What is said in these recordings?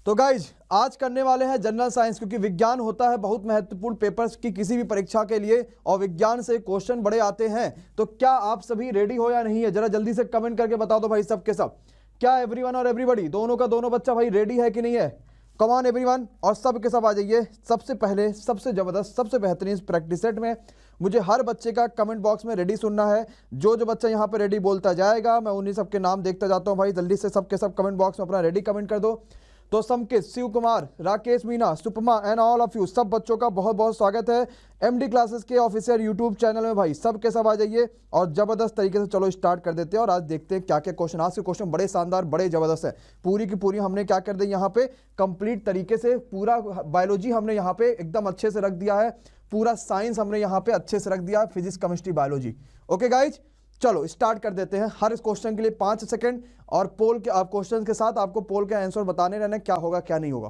तो गाइज आज करने वाले हैं जनरल साइंस, क्योंकि विज्ञान होता है बहुत महत्वपूर्ण पेपर्स की किसी भी परीक्षा के लिए और विज्ञान से क्वेश्चन बड़े आते हैं। तो क्या आप सभी रेडी हो या नहीं है, जरा जल्दी से कमेंट करके बता दो भाई सब के सब। क्या एवरीवन और एवरीबॉडी दोनों का दोनों बच्चा भाई रेडी है कि नहीं है? कम ऑन एवरीवन और सब के सब आ जाइए। सबसे पहले सबसे जबरदस्त सबसे बेहतरीन प्रैक्टिस सेट में मुझे हर बच्चे का कमेंट बॉक्स में रेडी सुनना है। जो बच्चा यहाँ पे रेडी बोलता जाएगा मैं उन्हीं सबके नाम देखता जाता हूँ भाई। जल्दी से सबके सब कमेंट बॉक्स में अपना रेडी कमेंट कर दो। तो Samkit, Shiv Kumar, Rakesh Meena, Supma and all of you सब बच्चों का बहुत बहुत स्वागत है एमडी क्लासेस के ऑफिशियल यूट्यूब चैनल में भाई। सब के सब आ जाइए और जबरदस्त तरीके से चलो स्टार्ट कर देते हैं। और आज देखते हैं क्या क्या क्वेश्चन। आज के क्वेश्चन बड़े शानदार बड़े जबरदस्त है। पूरी की पूरी हमने क्या कर दी यहाँ पे कंप्लीट तरीके से। पूरा बायोलॉजी हमने यहाँ पे एकदम अच्छे से रख दिया है। पूरा साइंस हमने यहाँ पे अच्छे से रख दिया है, physics chemistry biology. Okay guys चलो स्टार्ट कर देते हैं। हर इस क्वेश्चन के लिए 5 सेकंड और पोल के आप क्वेश्चन के साथ आपको पोल के आंसर बताने रहने क्या होगा क्या नहीं होगा।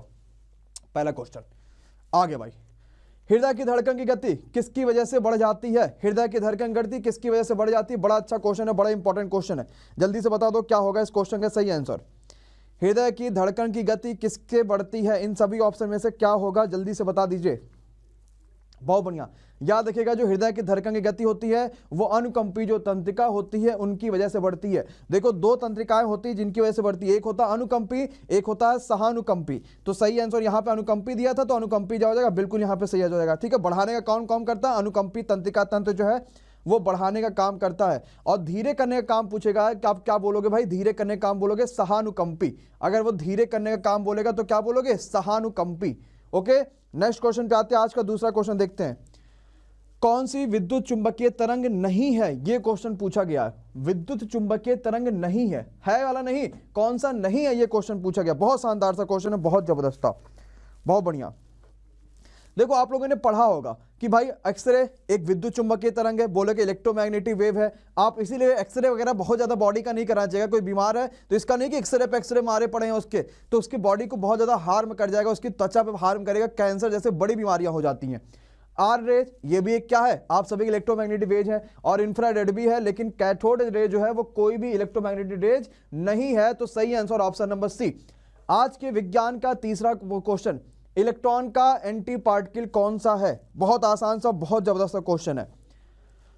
पहला क्वेश्चन आगे भाई। हृदय की धड़कन की गति किसकी वजह से बढ़ जाती है? हृदय की धड़कन गति किसकी वजह से बढ़ जाती है? बड़ा अच्छा क्वेश्चन है, बड़ा इंपॉर्टेंट क्वेश्चन है। जल्दी से बता दो क्या होगा इस क्वेश्चन का सही आंसर। हृदय की धड़कन की गति किसके बढ़ती है? इन सभी ऑप्शन में से क्या होगा जल्दी से बता दीजिए। बहुत बढ़िया, याद रखिएगा जो हृदय की धड़कन की गति होती है वो अनुकंपी जो तंत्रिका होती है उनकी वजह से बढ़ती है। देखो दो तंत्रिकाएं होती है जिनकी वजह से बढ़ती है, एक होता है अनुकंपी, एक होता है सहानुकंपी। तो सही आंसर यहाँ पे अनुकंपी दिया था तो अनुकंपी हो जाएगा, बिल्कुल यहाँ पे सही हो जाएगा। ठीक है, बढ़ाने का कौन काम करता है? अनुकंपी तंत्रिका तंत्र जो है वो बढ़ाने का काम करता है। और धीरे करने का काम पूछेगा कि आप क्या बोलोगे भाई? धीरे करने का काम बोलोगे सहानुकंपी। अगर वो धीरे करने का काम बोलेगा तो क्या बोलोगे? सहानुकंपी। ओके, नेक्स्ट क्वेश्चन पे आते हैं। आज का दूसरा क्वेश्चन देखते हैं। कौन सी विद्युत चुंबकीय तरंग नहीं है? ये क्वेश्चन पूछा गया है। विद्युत चुंबकीय तरंग नहीं है, है वाला नहीं, कौन सा नहीं है ये क्वेश्चन पूछा गया। बहुत शानदार सा क्वेश्चन है, बहुत जबरदस्त था, बहुत बढ़िया। देखो आप लोगों ने पढ़ा होगा कि भाई एक्सरे एक विद्युत चुंबकीय तरंग है, बोले कि इलेक्ट्रोमैग्नेटिक वेव है। आप इसीलिए एक्सरे वगैरह बहुत ज्यादा बॉडी का नहीं कराना चाहिए। कोई बीमार है तो इसका नहीं कि एक्सरे पे एक्सरे मारे पड़े हैं उसके, तो उसकी बॉडी को बहुत ज्यादा हार्म कर जाएगा, उसकी त्वचा पे हार्म करेगा, कैंसर जैसे बड़ी बीमारियां हो जाती हैं। आर रेज ये भी एक क्या है? आप सभी इलेक्ट्रोमैग्नेटिक रेज है और इंफ्रारेड भी है, लेकिन कैथोड रे जो है वो कोई भी इलेक्ट्रोमैग्नेटिक रेज नहीं है। तो सही आंसर ऑप्शन नंबर सी। आज के विज्ञान का तीसरा क्वेश्चन, इलेक्ट्रॉन का एंटी पार्टिकल कौन सा है? बहुत आसान सा बहुत जबरदस्त क्वेश्चन है,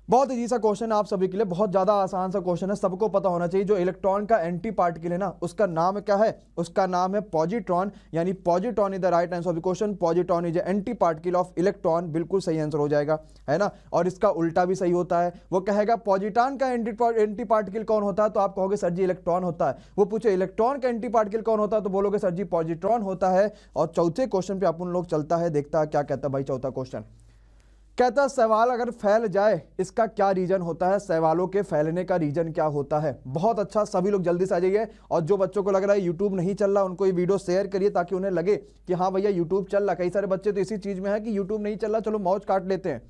बहुत इजी सा क्वेश्चन है आप सभी के लिए, बहुत ज्यादा आसान सा क्वेश्चन है, सबको पता होना चाहिए। जो इलेक्ट्रॉन का एंटी पार्टिकल है ना उसका नाम क्या है? उसका नाम है पॉजिट्रॉन, यानी positron is the right answer of the question. Positron is anti particle of electron, बिल्कुल सही आंसर हो जाएगा, है ना। और इसका उल्टा भी सही होता है। वो कहेगा पॉजिट्रॉन का एंटी पार्टिकल कौन होता है, तो आप कहोगे सर जी इलेक्ट्रॉन होता है। वो पूछे इलेक्ट्रॉन का एंटी पार्टिकल कौन होता है, तो बोलोगे सर जी पॉजिट्रॉन होता है। और चौथे क्वेश्चन पे अपन लोग चलता है, देखता है क्या कहता है भाई चौथा क्वेश्चन। कहता है शैवाल अगर फैल जाए इसका क्या रीजन होता है? शैवालों के फैलने का रीजन क्या होता है? बहुत अच्छा, सभी लोग जल्दी से आ जाइए। और जो बच्चों को लग रहा है यूट्यूब नहीं चल रहा उनको ये वीडियो शेयर करिए ताकि उन्हें लगे कि हाँ भैया यूट्यूब चल रहा। कई सारे बच्चे तो इसी चीज में है कि यूट्यूब नहीं चल रहा, चलो मौज काट लेते हैं।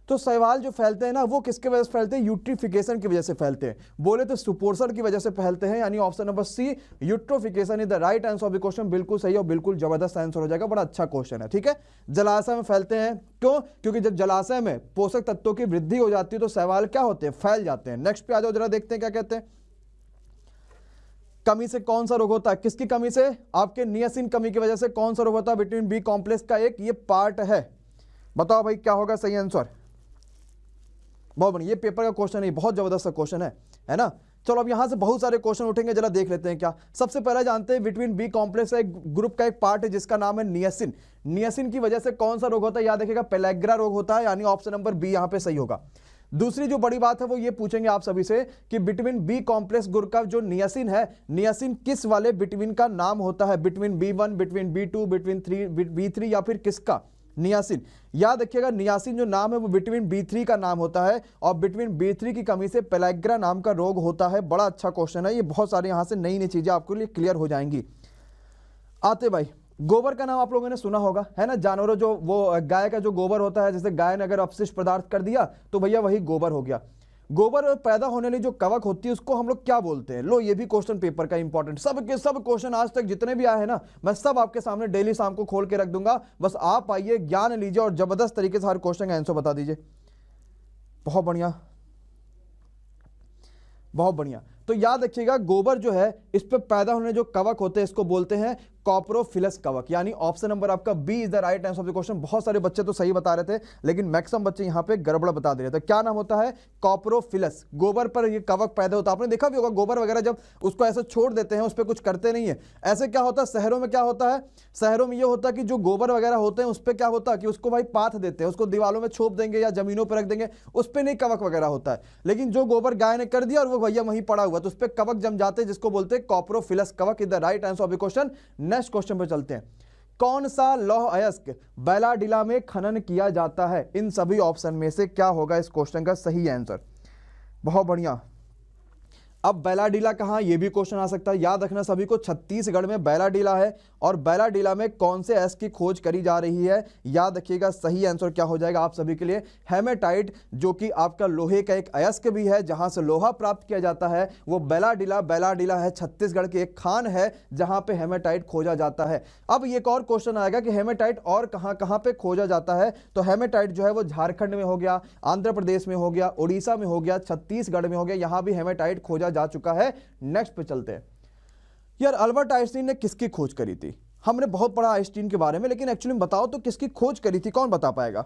तो शैवाल जो फैलते हैं ना वो किसके वजह से फैलते हैं? यूट्रिफिकेशन की वजह से फैलते हैं। बोले तो सुपोषण की वजह से फैलते हैं, यानी option number C eutrophication is the right answer of the question. बिल्कुल सही और बिल्कुल जबरदस्त आंसर हो जाएगा, बड़ा अच्छा क्वेश्चन है। ठीक है, जलाशय में फैलते हैं, क्यों? क्योंकि जब जलाशय में पोषक तत्वों की वृद्धि हो जाती है तो शैवाल क्या होते हैं? फैल जाते हैं। नेक्स्ट पे आ जाओ, जरा देखते हैं क्या कहते हैं। कमी से कौन सा रोग होता है? किसकी कमी से? आपके नियासिन कमी की वजह से कौन सा रोग होता है? विटामिन बी कॉम्प्लेक्स का एक ये पार्ट है। बताओ भाई क्या होगा सही आंसर। बहुत बढ़िया, ये पेपर का क्वेश्चन है, बहुत जबरदस्त क्वेश्चन है ना। चलो अब यहां से बहुत सारे क्वेश्चन उठेंगे, जरा देख लेते हैं क्या। सबसे पहले जानते हैं विटामिन बी कॉम्प्लेक्स एक ग्रुप का एक पार्ट है जिसका नाम है नियासिन। नियासिन की वजह से कौन सा रोग होता है? याद रखिएगा पेलेग्रा रोग होता है, यानी ऑप्शन नंबर बी यहां पे सही होगा। दूसरी जो बड़ी बात है वो ये पूछेंगे आप सभी से कि विटामिन बी कॉम्प्लेक्स ग्रुप का जो नियासिन है, नियासिन किस वाले विटामिन का नाम होता है? Vitamin B1, vitamin बी2, vitamin B3 या फिर किसका? नियासिन। याद रखिएगा नियासिन जो नाम है वो विटामिन बी3 का नाम होता है और विटामिन बी3 की कमी से पेलेग्रा नाम का रोग होता है। बड़ा अच्छा क्वेश्चन है ये, बहुत सारे यहां से नई नई चीजें आपके लिए क्लियर हो जाएंगी। आते भाई, गोबर का नाम आप लोगों ने सुना होगा, है ना। जानवरों जो वो गाय का जो गोबर होता है, जैसे गाय ने अगर अपशिष्ट पदार्थ कर दिया तो भैया वही गोबर हो गया। गोबर पैदा होने वाली जो कवक होती है उसको हम लोग क्या बोलते हैं? लो ये भी क्वेश्चन पेपर का इंपॉर्टेंट, सब के सब क्वेश्चन आज तक जितने भी आए हैं ना मैं सब आपके सामने डेली शाम को खोल के रख दूंगा। बस आप आइए, ज्ञान लीजिए और जबरदस्त तरीके से हर क्वेश्चन का आंसर बता दीजिए। बहुत बढ़िया, बहुत बढ़िया। तो याद रखिएगा गोबर जो है इस पे पैदा होने जो कवक होते हैं इसको बोलते हैं कॉप्रोफिलस कवक, यानी ऑप्शन नंबर आपका B is the right answer of the question. बहुत सारे बच्चे तो सही बता रहे थे, लेकिन मैक्सिमम बच्चे यहां पे गड़बड़ बता दे रहे थे। क्या नाम होता है? कॉप्रोफिलस। गोबर पर ये कवक पैदा होता है, आपने देखा भी होगा गोबर वगैरह जब उसको ऐसे छोड़ देते हैं, उस पर कुछ करते नहीं है। ऐसे क्या होता है शहरों में, क्या होता है शहरों में, ये होता है कि जो गोबर वगैरह होते हैं उस पर क्या होता है कि उसको भाई पाथ देते हैं, उसको दीवारों में छोप देंगे या जमीनों पर रख देंगे, उस पर नहीं कवक वगैरह होता है। लेकिन जो गोबर गाय ने कर दिया और वो भैया वहीं पड़ा हुआ, तो उस पर कवक जम जाते हैं, जिसको बोलते हैं कॉप्रोफिलस कवक is the right answer of the question. Next question पे चलते हैं। कौन सा लौह अयस्क बैलाडीला में खनन किया जाता है? इन सभी ऑप्शन में से क्या होगा इस क्वेश्चन का सही आंसर? बहुत बढ़िया। अब बैलाडीला कहां, यह भी क्वेश्चन आ सकता है। याद रखना सभी को, छत्तीसगढ़ में बैलाडीला है, और बैलाडीला में कौन से अयस्क की खोज करी जा रही है? याद रखिएगा सही आंसर क्या हो जाएगा आप सभी के लिए? हेमेटाइट, जो कि आपका लोहे का एक अयस्क भी है, जहां से लोहा प्राप्त किया जाता है, वो बैलाडीला है, छत्तीसगढ़ की एक खान है जहां पे हेमेटाइट खोजा जाता है। अब एक और क्वेश्चन आएगा कि हेमेटाइट और कहां पे खोजा जाता है? तो हेमेटाइट जो है वो झारखंड में हो गया, आंध्र प्रदेश में हो गया, उड़ीसा में हो गया, छत्तीसगढ़ में हो गया, यहां भी हेमेटाइट खोजा जा चुका है। नेक्स्ट पे चलते हैं। यार अल्बर्ट आइंस्टीन ने किसकी खोज करी थी? हमने बहुत पढ़ा आइंस्टीन के बारे में, लेकिन एक्चुअली बताओ तो किसकी खोज करी थी, कौन बता पाएगा?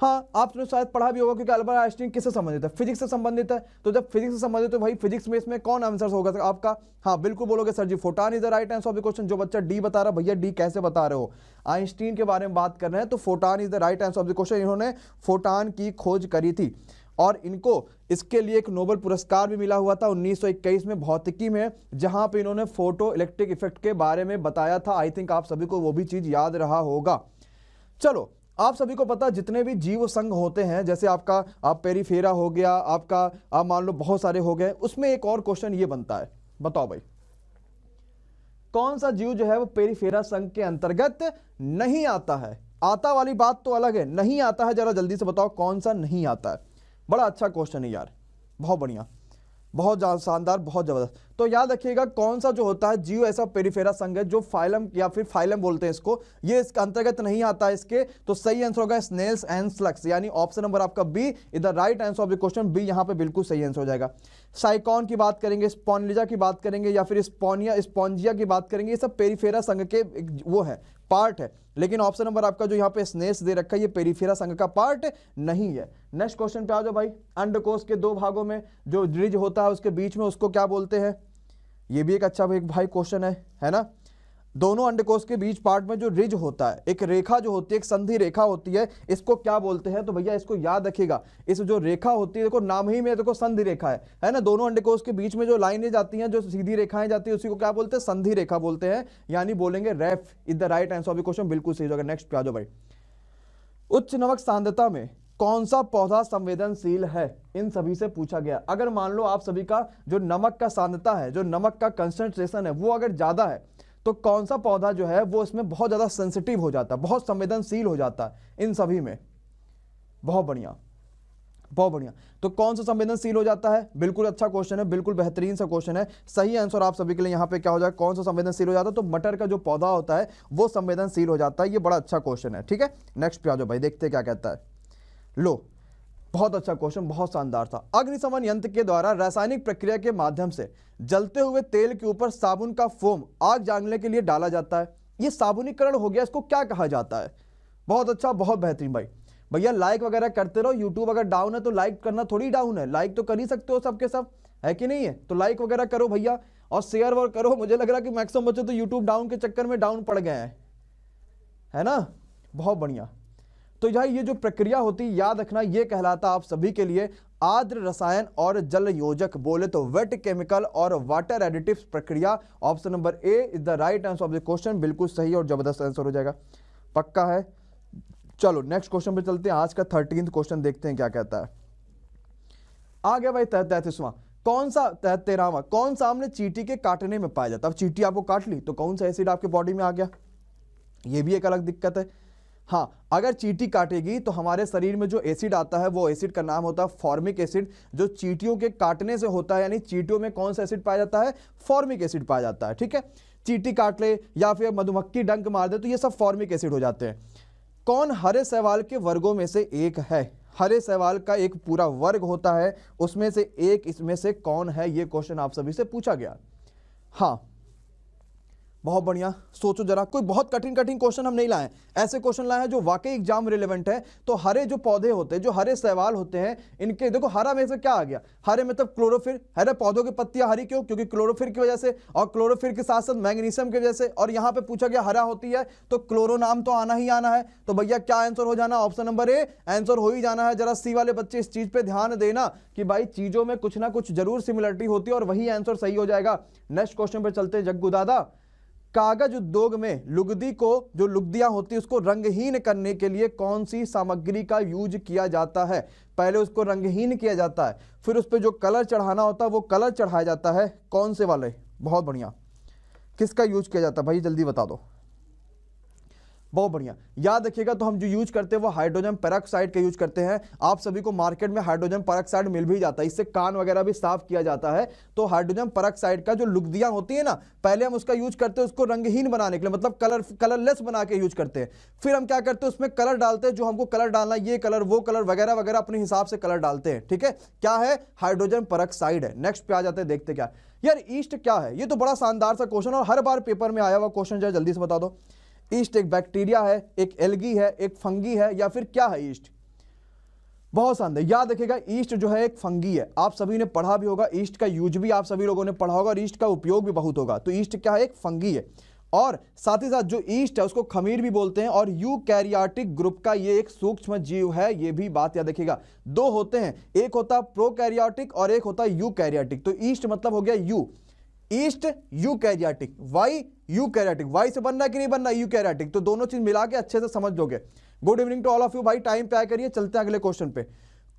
हाँ, आपने शायद पढ़ा भी होगा, क्योंकि अल्बर्ट आइंस्टीन किससे संबंधित है? फिजिक्स से संबंधित है। तो जब फिजिक्स से संबंधित है तो भाई फिजिक्स में इसमें कौन आंसर होगा आपका? हाँ बिल्कुल बोलोगे sir ji, photon is the right answer of the question. जो बच्चा डी बता रहा, भैया डी कैसे बता रहे हो? आइंस्टीन के बारे में बात कर रहे हैं, तो photon is the right answer of the question. इन्होंने फोटॉन की खोज करी थी, और इनको इसके लिए एक नोबेल पुरस्कार भी मिला हुआ था 1921 में भौतिकी में, जहां पे इन्होंने फोटो इलेक्ट्रिक इफेक्ट के बारे में बताया था। आई थिंक आप सभी को वो भी चीज याद रहा होगा। चलो, आप सभी को पता जितने भी जीव संघ होते हैं, जैसे आपका आप पेरिफेरा हो गया, आपका आप मान लो बहुत सारे हो गए, उसमें एक और क्वेश्चन ये बनता है, बताओ भाई कौन सा जीव जो है वो पेरिफेरा संघ के अंतर्गत नहीं आता है? आता वाली बात तो अलग है, नहीं आता है, जरा जल्दी से बताओ कौन सा नहीं आता है। बड़ा अच्छा क्वेश्चन है यार, बहुत बढ़िया, बहुत शानदार, बहुत जबरदस्त। तो याद रखिएगा कौन सा जो होता है जीव ऐसा पेरिफेरा संघ है जो फाइलम या फिर फाइलम बोलते हैं इसको, ये इसके अंतर्गत नहीं आता है इसके। तो सही आंसर होगा स्नेल्स एंड स्लग्स, यानी ऑप्शन नंबर आपका B is the right answer of the question. B यहां पे बिल्कुल सही आंसर हो जाएगा। साइकॉन की बात करेंगे, स्पॉन्जिया की बात करेंगे, या फिर स्पॉन्जिया की बात करेंगे, ये सब पेरिफेरा संघ के वो है, पार्ट है। लेकिन ऑप्शन नंबर आपका जो यहाँ पे स्नेल्स दे रखा है, ये पेरिफेरा संघ का पार्ट नहीं है। नेक्स्ट क्वेश्चन पे आ जाओ भाई। अंडकोश के दो भागों में जो रिज होता है उसके बीच में, उसको क्या बोलते हैं? ये भी एक अच्छा भाई क्वेश्चन है ना। दोनों अंडकोश के बीच पार्ट में जो रिज होता है, एक रेखा जो होती है, एक संधि रेखा होती है, इसको क्या बोलते हैं? तो भैया इसको याद रखिएगा, इस जो रेखा होती है, देखो नाम ही में देखो संधि रेखा है ना। दोनों अंडकोश के बीच में जो लाइनें जाती हैं, जो सीधी रेखाएं जाती है, उसी को क्या बोलते हैं? संधि रेखा बोलते हैं, यानी बोलेंगे ref is the right answer of the question. बिल्कुल सही होगा। नेक्स्ट पे आ जाओ भाई। उच्च नमक सांद्रता में कौन सा पौधा संवेदनशील है? इन सभी से पूछा गया। अगर मान लो आप सभी का जो नमक का सांद्रता है, जो नमक का कंसंट्रेशन है, वो अगर ज्यादा है, तो कौन सा पौधा जो है वो इसमें बहुत ज्यादा सेंसिटिव हो जाता है, बहुत संवेदनशील हो जाता है इन सभी में? बहुत बढ़िया, बहुत बढ़िया। तो कौन सा संवेदनशील हो जाता है? बिल्कुल अच्छा क्वेश्चन है, बिल्कुल बेहतरीन सा क्वेश्चन है। सही आंसर आप सभी के लिए यहाँ पे क्या हो जाएगा? कौन सा संवेदनशील हो जाता है? तो मटर का जो पौधा होता है वो संवेदनशील हो जाता है। ये बड़ा अच्छा क्वेश्चन है, ठीक है। नेक्स्ट पे आ जाओ भाई, देखते हैं क्या कहता है। लो, बहुत अच्छा क्वेश्चन, बहुत शानदार था। अग्निशमन यंत्र के द्वारा रासायनिक प्रक्रिया के माध्यम से जलते हुए तेल के ऊपर साबुन का फोम आग जानने के लिए डाला जाता है, ये साबुनीकरण हो गया, इसको क्या कहा जाता है? बहुत अच्छा, बहुत बेहतरीन भाई। भैया लाइक वगैरह करते रहो, यूट्यूब अगर डाउन है तो लाइक करना थोड़ी डाउन है, लाइक तो कर ही सकते हो सबके सब, है कि नहीं है? तो लाइक वगैरह करो भैया, और शेयर और करो। मुझे लग रहा है कि मैक्सिमम बच्चे तो यूट्यूब डाउन के चक्कर में डाउन पड़ गए हैं, है ना। बहुत बढ़िया। तो भाई ये जो प्रक्रिया होती है, याद रखना, ये कहलाता आप सभी के लिए आर्द्र रसायन और जल योजक, बोले तो वेट केमिकल और वाटर एडिटिव्स प्रक्रिया। Option number A is the right answer of the question. बिल्कुल सही और जबरदस्त आंसर हो जाएगा, पक्का है। चलो नेक्स्ट क्वेश्चन पे चलते हैं। आज का 13वां क्वेश्चन देखते हैं क्या कहता है। आ गया भाई 33वां। कौन सा 13वां? कौन सा हमने चींटी के काटने में पाया जाता है? अब चींटी आपको काट ली तो कौन सा एसिड आपके बॉडी में आ गया? ये भी एक अलग दिक्कत है। हाँ, अगर चींटी काटेगी तो हमारे शरीर में जो एसिड आता है वो एसिड का नाम होता है फॉर्मिक एसिड, जो चींटियों के काटने से होता है। यानी चींटियों में कौन सा एसिड पाया जाता है? फॉर्मिक एसिड पाया जाता है, ठीक है। चींटी काट ले या फिर मधुमक्खी डंक मार दे तो ये सब फॉर्मिक एसिड हो जाते हैं। कौन हरे शैवाल के वर्गों में से एक है? हरे शैवाल का एक पूरा वर्ग होता है, उसमें से एक इसमें से कौन है? ये क्वेश्चन आप सभी से पूछा गया। हाँ, बहुत बढ़िया, सोचो जरा, कोई बहुत कठिन कठिन क्वेश्चन हम नहीं लाए, ऐसे क्वेश्चन लाए हैं जो वाकई एग्जाम रिलेवेंट है। तो हरे जो पौधे होते हैं, जो हरे शैवाल होते हैं, इनके देखो हरा में से क्या आ गया, हरे मतलब क्लोरोफिल, हरे पौधों की पत्तियां हरी क्यों, क्योंकि क्लोरोफिल की वजह से, और क्लोरोफिल के साथ साथ मैग्नीशियम की वजह से। और यहां पे पूछा गया हरा होती है तो क्लोरो नाम तो आना ही आना है। तो भैया क्या आंसर हो जाना, ऑप्शन नंबर ए आंसर हो ही जाना है। जरा सी वाले बच्चे इस चीज पे ध्यान देना कि भाई चीजों में कुछ ना कुछ जरूर सिमिलरिटी होती है और वही आंसर सही हो जाएगा। नेक्स्ट क्वेश्चन पे चलते हैं जग्गू दादा। कागज उद्योग में लुगदी को, जो लुगदियां होती है उसको रंगहीन करने के लिए कौन सी सामग्री का यूज किया जाता है। पहले उसको रंगहीन किया जाता है, फिर उस पर जो कलर चढ़ाना होता है वो कलर चढ़ाया जाता है, कौन से वाले। बहुत बढ़िया, किसका यूज किया जाता है भाई, जल्दी बता दो। बहुत बढ़िया, याद रखिएगा। तो हम जो यूज करते हैं वो हाइड्रोजन पेरोक्साइड का यूज करते हैं। आप सभी को मार्केट में हाइड्रोजन पेरोक्साइड मिल भी जाता है, इससे कान वगैरह भी साफ किया जाता है। तो हाइड्रोजन पेरोक्साइड का जो लुगदियां होती है ना, पहले हम उसका यूज करते हैं उसको रंगहीन बनाने के लिए, मतलब कलरलेस बना के यूज करते हैं। फिर हम क्या करते हैं उसमें कलर डालते हैं, जो हमको कलर डालना है, ये कलर वो कलर वगैरह वगैरह अपने हिसाब से कलर डालते हैं। ठीक है, क्या है, हाइड्रोजन पेरोक्साइड है। नेक्स्ट पे आ जाते हैं, देखते क्या यार ईस्ट क्या है। ये तो बड़ा शानदार सा क्वेश्चन और हर बार पेपर में आया हुआ क्वेश्चन, जरा जल्दी से बता दो। ईस्ट एक बैक्टीरिया है, एक एल्गी है, एक फंगी है, या फिर क्या है ईस्ट। बहुत शानदार, याद रखिएगा ईस्ट जो है एक फंगी है। आप सभी ने पढ़ा भी होगा, ईस्ट का यूज भी आप सभी लोगों ने पढ़ा होगा और ईस्ट का उपयोग भी बहुत होगा। तो ईस्ट क्या है, एक फंगी है। और साथ ही साथ जो ईस्ट है उसको खमीर भी बोलते हैं और यूकैरियोटिक ग्रुप का ये एक सूक्ष्म जीव है, ये भी बात याद रखिएगा। दो होते हैं, एक होता है प्रोकैरियोटिक और एक होता है यूकैरियोटिक। तो ईस्ट मतलब हो गया U, yeast eukaryotic, Y eukaryotic, Y से बनना है कि नहीं बनना यूकैरियोटिक, तो दोनों चीज मिला के अच्छे से समझ लोगे। Good evening to all of you भाई, टाइम पे आया करिए। चलते हैं अगले क्वेश्चन पे।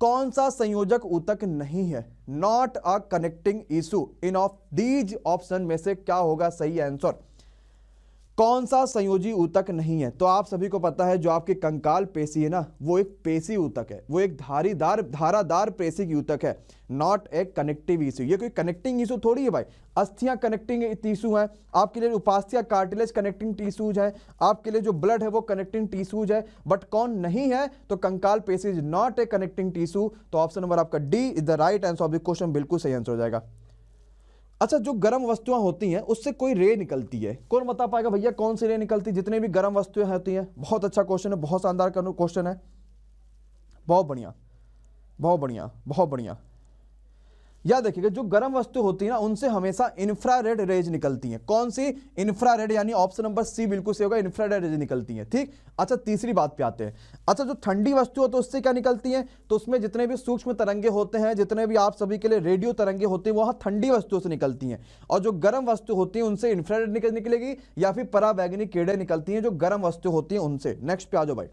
कौन सा संयोजक ऊतक नहीं है, not a connecting issue, in of these option में से क्या होगा सही आंसर। कौन सा संयोजी ऊतक नहीं है। तो आप सभी को पता है जो आपकी कंकाल पेशी है ना, वो एक पेशी ऊतक है, वो एक धारादार पेशी ऊतक है, नॉट ए कनेक्टिव इशू। ये कोई कनेक्टिंग इशू थोड़ी है भाई। अस्थियां कनेक्टिंग टिश्यू है आपके लिए, उपास्थ्य कार्टिलेज कनेक्टिंग टिश्यूज है आपके लिए, जो ब्लड है वो कनेक्टिंग टिश्यूज है। बट कौन नहीं है, तो कंकाल पेशी is not a connecting tissue. तो ऑप्शन नंबर आपका D is the right answer of the question, बिल्कुल सही आंसर हो जाएगा। अच्छा, जो गर्म वस्तुएं होती हैं उससे कोई रे निकलती है, कौन बता पाएगा भैया कौन सी रे निकलती है, जितने भी गर्म वस्तुएं होती हैं। बहुत अच्छा क्वेश्चन है, बहुत शानदार क्वेश्चन है, बहुत बढ़िया बहुत बढ़िया बहुत बढ़िया। याद रखिएगा जो गर्म वस्तु होती है ना, उनसे हमेशा इंफ्रारेड रेज निकलती हैं। कौन सी, इंफ्रारेड, यानी ऑप्शन नंबर सी बिल्कुल सही होगा, इंफ्रारेड रेज निकलती हैं। ठीक, अच्छा तीसरी बात पे आते हैं। अच्छा, जो ठंडी वस्तु हो तो उससे क्या निकलती हैं, तो उसमें जितने भी सूक्ष्म तरंगे होते हैं, जितने भी आप सभी के लिए रेडियो तरंगे होते हैं, वह ठंडी वस्तुओं से निकलती हैं। और जो गर्म वस्तु होती है उनसे इंफ्रारेड निकलेगी, या फिर पराबैंगनी किरणें निकलती हैं जो गर्म वस्तु होती है उनसे। नेक्स्ट पे आ जाओ भाई।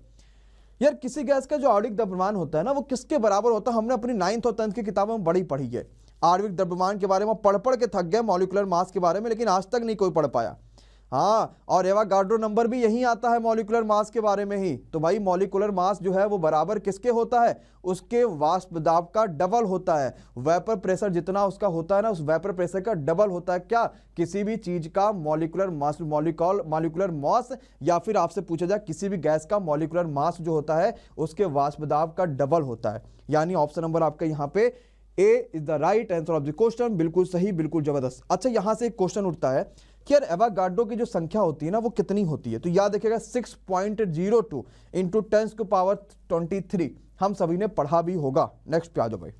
यार किसी गैस का जो आणविक द्रव्यमान होता है ना, वो किसके बराबर होता है, हमने अपनी 9th और 10th की किताबों में बड़ी पढ़ी है। आणविक द्रव्यमान के बारे में पढ़ के थक गए, मॉलिक्यूलर मास के बारे में, लेकिन आज तक नहीं कोई पढ़ पाया। हाँ, और एवोगाड्रो नंबर भी यही आता है मॉलिक्यूलर मास के बारे में ही। तो भाई मॉलिक्यूलर मास जो है वो बराबर किसके होता है, उसके वाष्प दाब का डबल होता है। वेपर प्रेशर जितना उसका होता है ना, उस वेपर प्रेशर का डबल होता है। क्या, किसी भी चीज का मॉलिक्यूलर मास, मॉलिक्यूलर मास, या फिर आपसे पूछा जाए किसी भी गैस का मॉलिक्यूलर मास जो होता है उसके वाष्प दाब का डबल होता है। यानी ऑप्शन नंबर आपका यहाँ पे A is the right answer of the question, बिल्कुल सही, बिल्कुल जबरदस्त। अच्छा, यहां से एक क्वेश्चन उठता है कि यार एवोगाड्रो की जो संख्या होती है ना वो कितनी होती है। तो याद रखिएगा 6.02 इंटू 10⁻23, हम सभी ने पढ़ा भी होगा। नेक्स्ट पे आ जाओ भाई।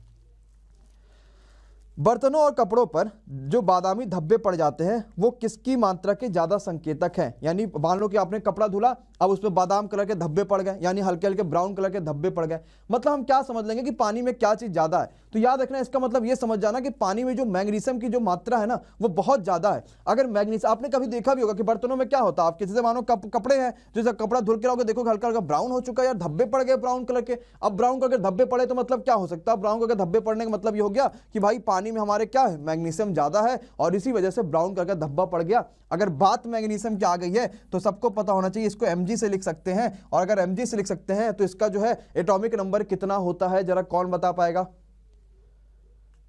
बर्तनों और कपड़ों पर जो बादामी धब्बे पड़ जाते हैं वो किसकी मात्रा के ज्यादा संकेतक हैं। यानी मान लो कि आपने कपड़ा धुला, अब उसमें बादाम कलर के धब्बे पड़ गए, यानी हल्के हल्के ब्राउन कलर के धब्बे पड़ गए, मतलब हम क्या समझ लेंगे कि पानी में क्या चीज ज्यादा है। तो याद रखना, इसका मतलब ये समझ जाना कि पानी में जो मैग्नीशियम की जो मात्रा है ना वो बहुत ज्यादा है। अगर मैग्नीशियम, आपने कभी देखा भी होगा कि बर्तनों में क्या होता है, आपके जैसे मानो कपड़े हैं, जैसे कपड़ा धुल के लाओगे, देखो हल्का हल्का ब्राउन हो चुका है, यार धब्बे पड़ गए ब्राउन कलर के। अब ब्राउन कलर के धब्बे पड़े तो मतलब क्या हो सकता है, ब्राउन कलर के धब्बे पड़ने का मतलब ये हो गया कि भाई पानी में हमारे क्या है, मैग्नीशियम ज्यादा है और इसी वजह से ब्राउन कलर का धब्बा पड़ गया। अगर बात मैग्नीशियम की आ गई है तो सबको पता होना चाहिए, इसको mg से लिख सकते हैं, और अगर mg से लिख सकते हैं तो इसका जो है एटॉमिक नंबर कितना होता है, जरा कौन बता पाएगा।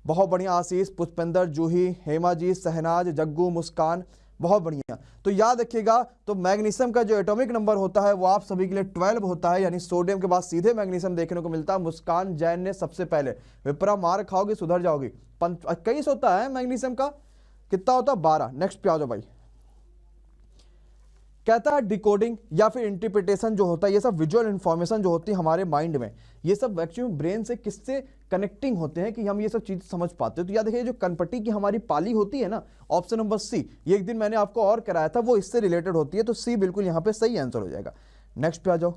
बहुत बढ़िया, आशीष, पुष्पेंद्र, जूही, हेमा जी, सहनाज, जग्गू, मुस्कान, बहुत बढ़िया। तो याद रखिएगा, तो मैग्नीशियम का जो एटॉमिक नंबर होता है वो आप सभी के लिए 12 होता है, यानी सोडियम के बाद सीधे मैग्नीशियम देखने को मिलता है। मुस्कान जैन ने सबसे पहले, विप्रा मार खाओगे सुधर जाओगी। 21 होता है मैग्नीशियम का, कितना होता है 12। नेक्स्ट पे आ जाओ भाई। कहता है डिकोडिंग या फिर इंटरप्रिटेशन जो होता है, ये सब विजुअल इंफॉर्मेशन जो होती है हमारे माइंड में, ये सब एक्चुअली ब्रेन से किससे कनेक्टिंग होते हैं कि हम ये सब चीज़ समझ पाते हैं। तो याद देखिए, जो कनपट्टी की हमारी पाली होती है ना, ऑप्शन नंबर सी, ये एक दिन मैंने आपको और कराया था, वो इससे रिलेटेड होती है। तो सी बिल्कुल यहाँ पे सही आंसर हो जाएगा। नेक्स्ट पे आ जाओ।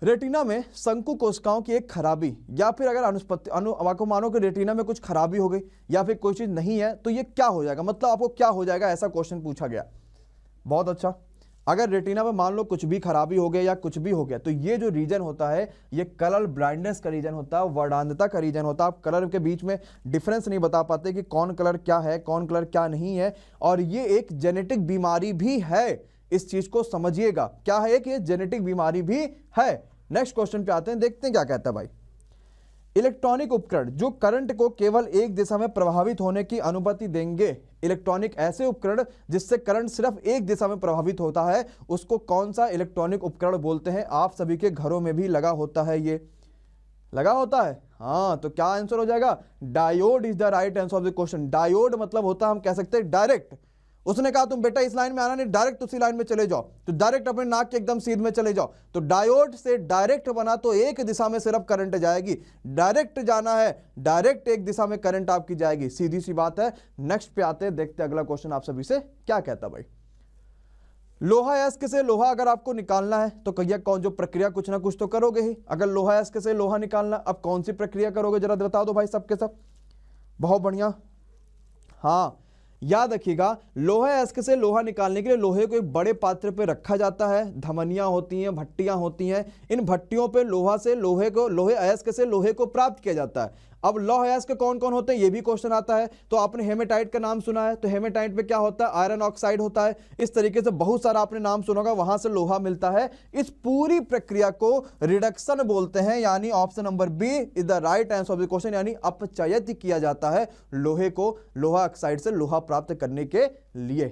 रेटिना में शंकु कोशिकाओं की एक खराबी या फिर अगर आपको मानो कि रेटिना में कुछ खराबी हो गई या फिर कोई चीज नहीं है, तो ये क्या हो जाएगा, मतलब आपको क्या हो जाएगा, ऐसा क्वेश्चन पूछा गया। बहुत अच्छा। अगर रेटिना में मान लो कुछ भी खराबी हो गया या कुछ भी हो गया, तो ये जो रीजन होता है ये कलर ब्लाइंडनेस का रीजन होता है, वर्णांधता का रीजन होता है। आप कलर के बीच में डिफरेंस नहीं बता पाते कि कौन कलर क्या है, कौन कलर क्या नहीं है, और ये एक जेनेटिक बीमारी भी है। इस चीज को समझिएगा, क्या है कि ये जेनेटिक बीमारी भी है। नेक्स्ट क्वेश्चन पे आते हैं, देखते हैं क्या कहता है भाई। इलेक्ट्रॉनिक उपकरण जो करंट को केवल एक दिशा में प्रभावित होने की अनुमति देंगे, इलेक्ट्रॉनिक ऐसे उपकरण जिससे करंट सिर्फ एक दिशा में प्रभावित होता है, उसको कौन सा इलेक्ट्रॉनिक उपकरण बोलते हैं। आप सभी के घरों में भी लगा होता है, ये लगा होता है। हाँ, तो क्या आंसर हो जाएगा, diode is the right answer of the question. Diode मतलब होता है, हम कह सकते हैं डायरेक्ट। उसने कहा तुम बेटा इस लाइन में आना नहीं, डायरेक्ट उसी लाइन में चले जाओ, तो डायरेक्ट अपने नाक के एकदम सीध में चले जाओ। तो डायोड से डायरेक्ट बना तो एक दिशा में सिर्फ करंट जाएगी, डायरेक्ट जाना है, डायरेक्ट एक दिशा में करंट आपकी जाएगी, सीधी सी बात है। नेक्स्ट पे आते हैं, देखते हैं अगला क्वेश्चन आप सभी से क्या कहता भाई। लोहा अयस्क से लोहा अगर आपको निकालना है तो कहिए कौन, जो प्रक्रिया कुछ ना कुछ तो करोगे ही। अगर लोहा अयस्क से लोहा निकालना, अब कौन सी प्रक्रिया करोगे जरा बता दो भाई सबके सब। बहुत बढ़िया। हाँ, याद रखिएगा, लोहे अयस्क से लोहा निकालने के लिए लोहे को एक बड़े पात्र पे रखा जाता है, धमनियां होती हैं, भट्टियां होती हैं, इन भट्टियों पे लोहे अयस्क से लोहे को प्राप्त किया जाता है। अब लौह अयस्क कौन कौन होते हैं, ये भी क्वेश्चन आता है। तो आपने हेमेटाइट का नाम सुना है, तो हेमेटाइट पे क्या होता है, आयरन ऑक्साइड होता है। इस तरीके से बहुत सारा आपने नाम सुना होगा, वहां से लोहा मिलता है। इस पूरी प्रक्रिया को रिडक्शन बोलते हैं, यानी option number B is the right answer of the question, यानी अपचयित किया जाता है लोहे को लोहा ऑक्साइड से लोहा प्राप्त करने के लिए।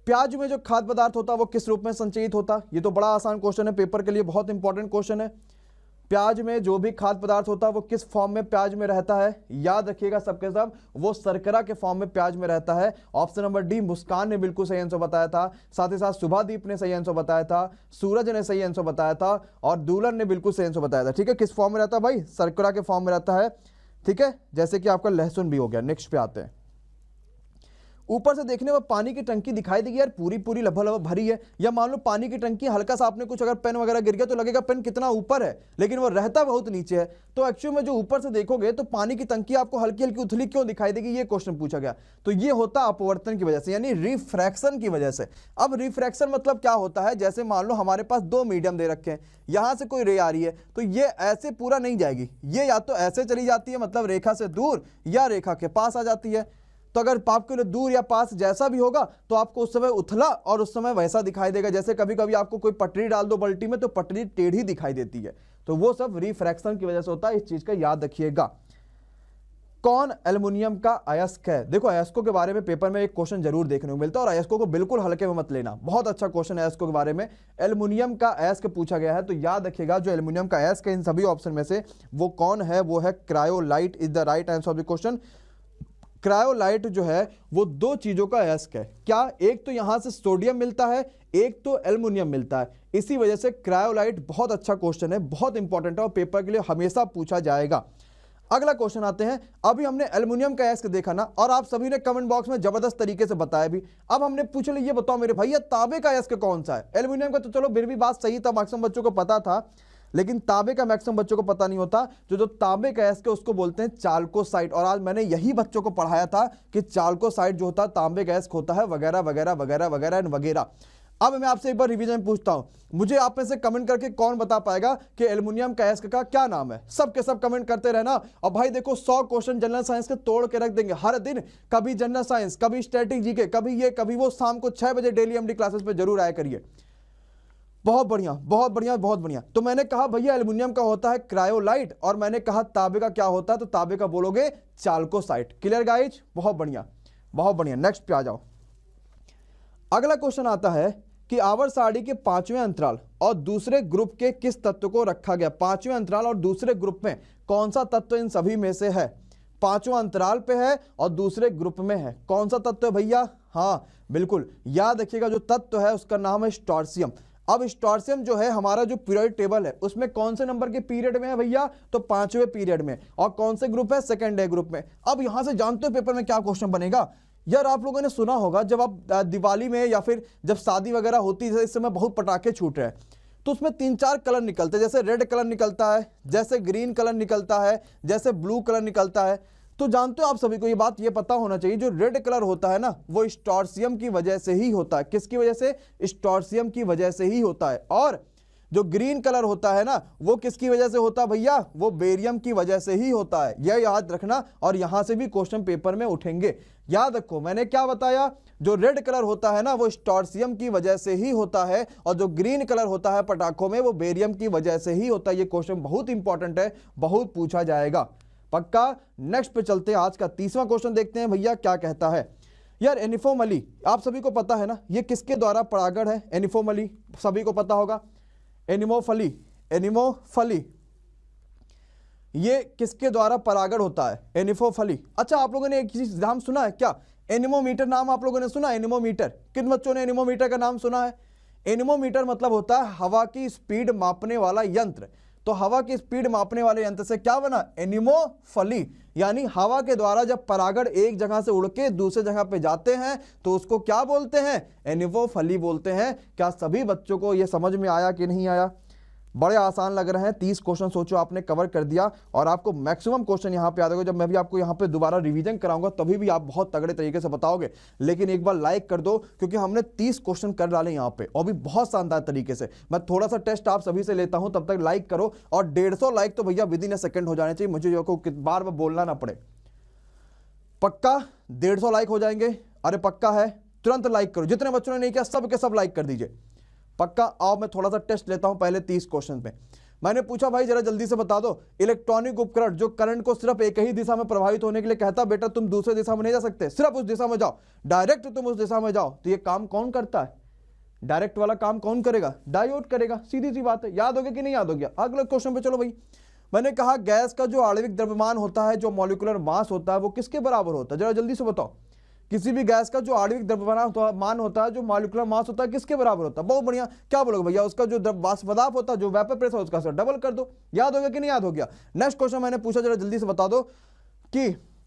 प्याज में जो खाद्य पदार्थ होता है वो किस रूप में संचयित होता है, ये तो बड़ा आसान क्वेश्चन है, पेपर के लिए बहुत इंपॉर्टेंट क्वेश्चन है। प्याज में जो भी खाद्य पदार्थ होता है वो किस फॉर्म में प्याज में रहता है, याद रखिएगा सबके सब, वो शर्करा के फॉर्म में प्याज में रहता है। ऑप्शन नंबर डी, मुस्कान ने बिल्कुल सही आंसर बताया था, साथ ही साथ सुभादीप ने सही आंसर बताया था, सूरज ने सही आंसर बताया था, और दूलन ने बिल्कुल सही आंसर बताया था। ठीक है, किस फॉर्म में रहता है भाई, शर्करा के फॉर्म में रहता है। ठीक है, जैसे कि आपका लहसुन भी हो गया। नेक्स्ट पे आते हैं। ऊपर से देखने में पानी की टंकी दिखाई देगी यार, पूरी पूरी लगभग भरी है, या मान लो पानी की टंकी हल्का सा आपने कुछ अगर पेन वगैरह गिर गया तो लगेगा पेन कितना ऊपर है, लेकिन वो रहता बहुत नीचे है। तो एक्चुअली में जो ऊपर से देखोगे तो पानी की टंकी आपको हल्की हल्की उथली क्यों दिखाई देगी, ये क्वेश्चन पूछा गया। तो ये होता अपवर्तन की वजह से, यानी रिफ्रैक्शन की वजह से। अब रिफ्रैक्शन मतलब क्या होता है, जैसे मान लो हमारे पास दो मीडियम दे रखे हैं, यहां से कोई रे आ रही है, तो ये ऐसे पूरा नहीं जाएगी, ये या तो ऐसे चली जाती है, मतलब रेखा से दूर, या रेखा के पास आ जाती है। तो अगर आपके लिए दूर या पास जैसा भी होगा तो आपको उस समय उथला और उस समय वैसा दिखाई देगा। जैसे कभी कभी आपको कोई पटरी डाल दो बाल्टी में तो पटरी टेढ़ी दिखाई देती है, तो वो सब रिफ्रैक्शन की वजह से होता है। इस चीज का याद रखिएगा। कौन एल्युमिनियम का अयस्क है, देखो अयस्कों के बारे में पेपर में एक क्वेश्चन जरूर देखने को मिलता है, और अयस्कों को बिल्कुल हल्के में मत लेना, बहुत अच्छा क्वेश्चन है अयस्कों के बारे में। एल्युमिनियम का अयस्क पूछा गया है, तो याद रखिएगा जो एल्युमिनियम का अयस्क है इन सभी ऑप्शन में से वो कौन है, वो है cryolite is the right answer of the question. Cryolite जो है वो दो चीजों का अयस्क है, क्या, एक तो यहां से सोडियम मिलता है, एक तो एल्युमिनियम मिलता है। इसी वजह से क्रायोलाइट बहुत अच्छा क्वेश्चन है, बहुत इंपॉर्टेंट है और पेपर के लिए हमेशा पूछा जाएगा। अगला क्वेश्चन आते हैं। अभी हमने एल्युमिनियम का अयस्क देखा ना, और आप सभी ने कमेंट बॉक्स में जबरदस्त तरीके से बताया भी। अब हमने पूछ लिया, ये बताओ मेरे भैया तांबे का अयस्क कौन सा है। एल्युमिनियम का तो चलो फिर भी बात सही था, मैक्सिमम बच्चों को पता था, लेकिन तांबे का मैक्सिमम बच्चों को पता नहीं होता। जो तांबे का अयस्क है उसको बोलते हैं चाल्कोसाइट, और आज मैंने यही बच्चों को पढ़ाया था कि चाल्कोसाइट जो होता है तांबे का अयस्क होता है, वगैरह वगैरह वगैरह वगैरह वगैरह। अब मैं आपसे एक बार रिवीजन पूछता हूं, मुझे आप में से कमेंट करके कौन बता पाएगा कि एल्युमिनियम का अयस्क का क्या नाम है। सब के सब कमेंट करते रहना। और भाई देखो 100 क्वेश्चन जनरल साइंस के तोड़ के रख देंगे हर दिन, कभी जनरल साइंस, कभी स्टैटिक जीके, कभी ये कभी वो। शाम को 6 बजे डेली एमडी क्लासेस पे जरूर आया करिए। बहुत बढ़िया बहुत बढ़िया बहुत बढ़िया। तो मैंने कहा भैया एल्युमिनियम का होता है क्रायोलाइट, और मैंने कहा तांबे का क्या होता है, तो तांबे का बोलोगे चाल्कोसाइट। क्लियर गाइज, बहुत बढ़िया बहुत बढ़िया। नेक्स्ट पे आ जाओ। अगला क्वेश्चन आता है कि आवर्त सारणी के 5वें अंतराल और दूसरे ग्रुप के किस तत्व को रखा गया। 5वें अंतराल और दूसरे ग्रुप में कौन सा तत्व इन सभी में से है। 5वां अंतराल पे है और दूसरे ग्रुप में है, कौन सा तत्व है भैया। हाँ बिल्कुल, याद रखिएगा जो तत्व है उसका नाम है स्टॉर्सियम। अब स्टॉर्सियम जो है हमारा जो पीरियड टेबल है उसमें कौन से नंबर के पीरियड में है भैया, तो 5वें पीरियड में। और कौन से ग्रुप है, सेकंड ए ग्रुप में। अब यहां से जानते हो पेपर में क्या क्वेश्चन बनेगा यार, आप लोगों ने सुना होगा जब आप दिवाली में या फिर जब शादी वगैरह होती है, इस समय बहुत पटाखे छूट रहे हैं, तो उसमें 3-4 कलर निकलते हैं, जैसे रेड कलर निकलता है, जैसे ग्रीन कलर निकलता है, जैसे ब्लू कलर निकलता है। तो जानते हो आप सभी को ये बात ये पता होना चाहिए, जो रेड कलर होता है ना वो स्टॉर्सियम की वजह से ही होता है। किसकी वजह से, स्टॉर्सियम की वजह से ही होता है। और जो ग्रीन कलर होता है ना वो किसकी वजह से होता है भैया, वो बेरियम की वजह से ही होता है। यह याद रखना, और यहां से भी क्वेश्चन पेपर में उठेंगे। याद रखो मैंने क्या बताया, जो रेड कलर होता है ना वो स्टॉर्सियम की वजह से ही होता है, और जो ग्रीन कलर होता है पटाखों में वो बेरियम की वजह से ही होता है। ये क्वेश्चन बहुत इंपॉर्टेंट है, बहुत पूछा जाएगा पक्का। नेक्स्ट पे चलते हैं, आज का 30वां क्वेश्चन देखते हैं भैया क्या कहता है। यार एनिफोमली आप सभी को पता है ना, ये किसके द्वारा परागण है, एनिफोमली सभी को पता होगा। एनिमोफली, एनिमोफली ये किसके द्वारा परागण होता है, एनिफोफली। अच्छा आप लोगों ने एक चीज नाम सुना है क्या, एनिमोमीटर नाम आप लोगों ने सुना है, एनिमोमीटर। किन बच्चों ने एनिमोमीटर का नाम सुना है। एनिमोमीटर मतलब होता है हवा की स्पीड मापने वाला यंत्र। तो हवा की स्पीड मापने वाले यंत्र से क्या बना, एनिमोफली, यानी हवा के द्वारा जब परागण एक जगह से उड़ के दूसरे जगह पे जाते हैं तो उसको क्या बोलते हैं, एनिमोफली बोलते हैं। क्या सभी बच्चों को यह समझ में आया कि नहीं आया। बड़े आसान लग रहे हैं, 30 क्वेश्चन सोचो आपने कवर कर दिया, और आपको मैक्सिमम क्वेश्चन यहाँ पे याद होगा। जब मैं भी आपको यहाँ पे दोबारा रिवीजन कराऊंगा तभी भी आप बहुत तगड़े तरीके से बताओगे। लेकिन एक बार लाइक कर दो, क्योंकि हमने 30 क्वेश्चन कर डाले यहाँ पे, और भी बहुत शानदार तरीके से। मैं थोड़ा सा टेस्ट आप सभी से लेता हूँ, तब तक लाइक करो। और 150 लाइक तो भैया विद इन ए सेकंड हो जाने चाहिए, मुझे जो को बार बार बोलना ना पड़े। पक्का 150 लाइक हो जाएंगे, अरे पक्का है, तुरंत लाइक करो। जितने बच्चों ने नहीं किया सब के सब लाइक कर दीजिए पक्का। आओ मैं थोड़ा सा टेस्ट लेता हूं पहले 30 क्वेश्चन पे। मैंने पूछा भाई जरा जल्दी से बता दो, इलेक्ट्रॉनिक उपकरण जो करंट को सिर्फ एक ही दिशा में प्रभावित होने के लिए कहता, बेटा तुम दूसरे दिशा में नहीं जा सकते, सिर्फ उस दिशा में जाओ, डायरेक्ट तुम उस दिशा में जाओ, तो ये काम कौन करता है, डायरेक्ट वाला काम कौन करेगा, डायोड करेगा। सीधी सी बात है, याद हो गया कि नहीं याद हो गया। अगले क्वेश्चन पे चलो भाई। मैंने कहा गैस का जो आणविक द्रव्यमान होता है, जो मॉलिक्यूलर मास होता है, वो किसके बराबर होता है, जरा जल्दी से बताओ। किसी भी गैस का जो आणविक द्रव्यमान होता है, जो मॉलिक्यूलर मास होता है, किसके बराबर होता है, बहुत बढ़िया। क्या बोलोगे भैया, उसका जो वाष्प पदार्थ होता है, जो वेपर प्रेशर, उसका डबल कर दो। याद हो गया कि नहीं याद हो गया। नेक्स्ट क्वेश्चन मैंने पूछा, जरा जल्दी से बता दो कि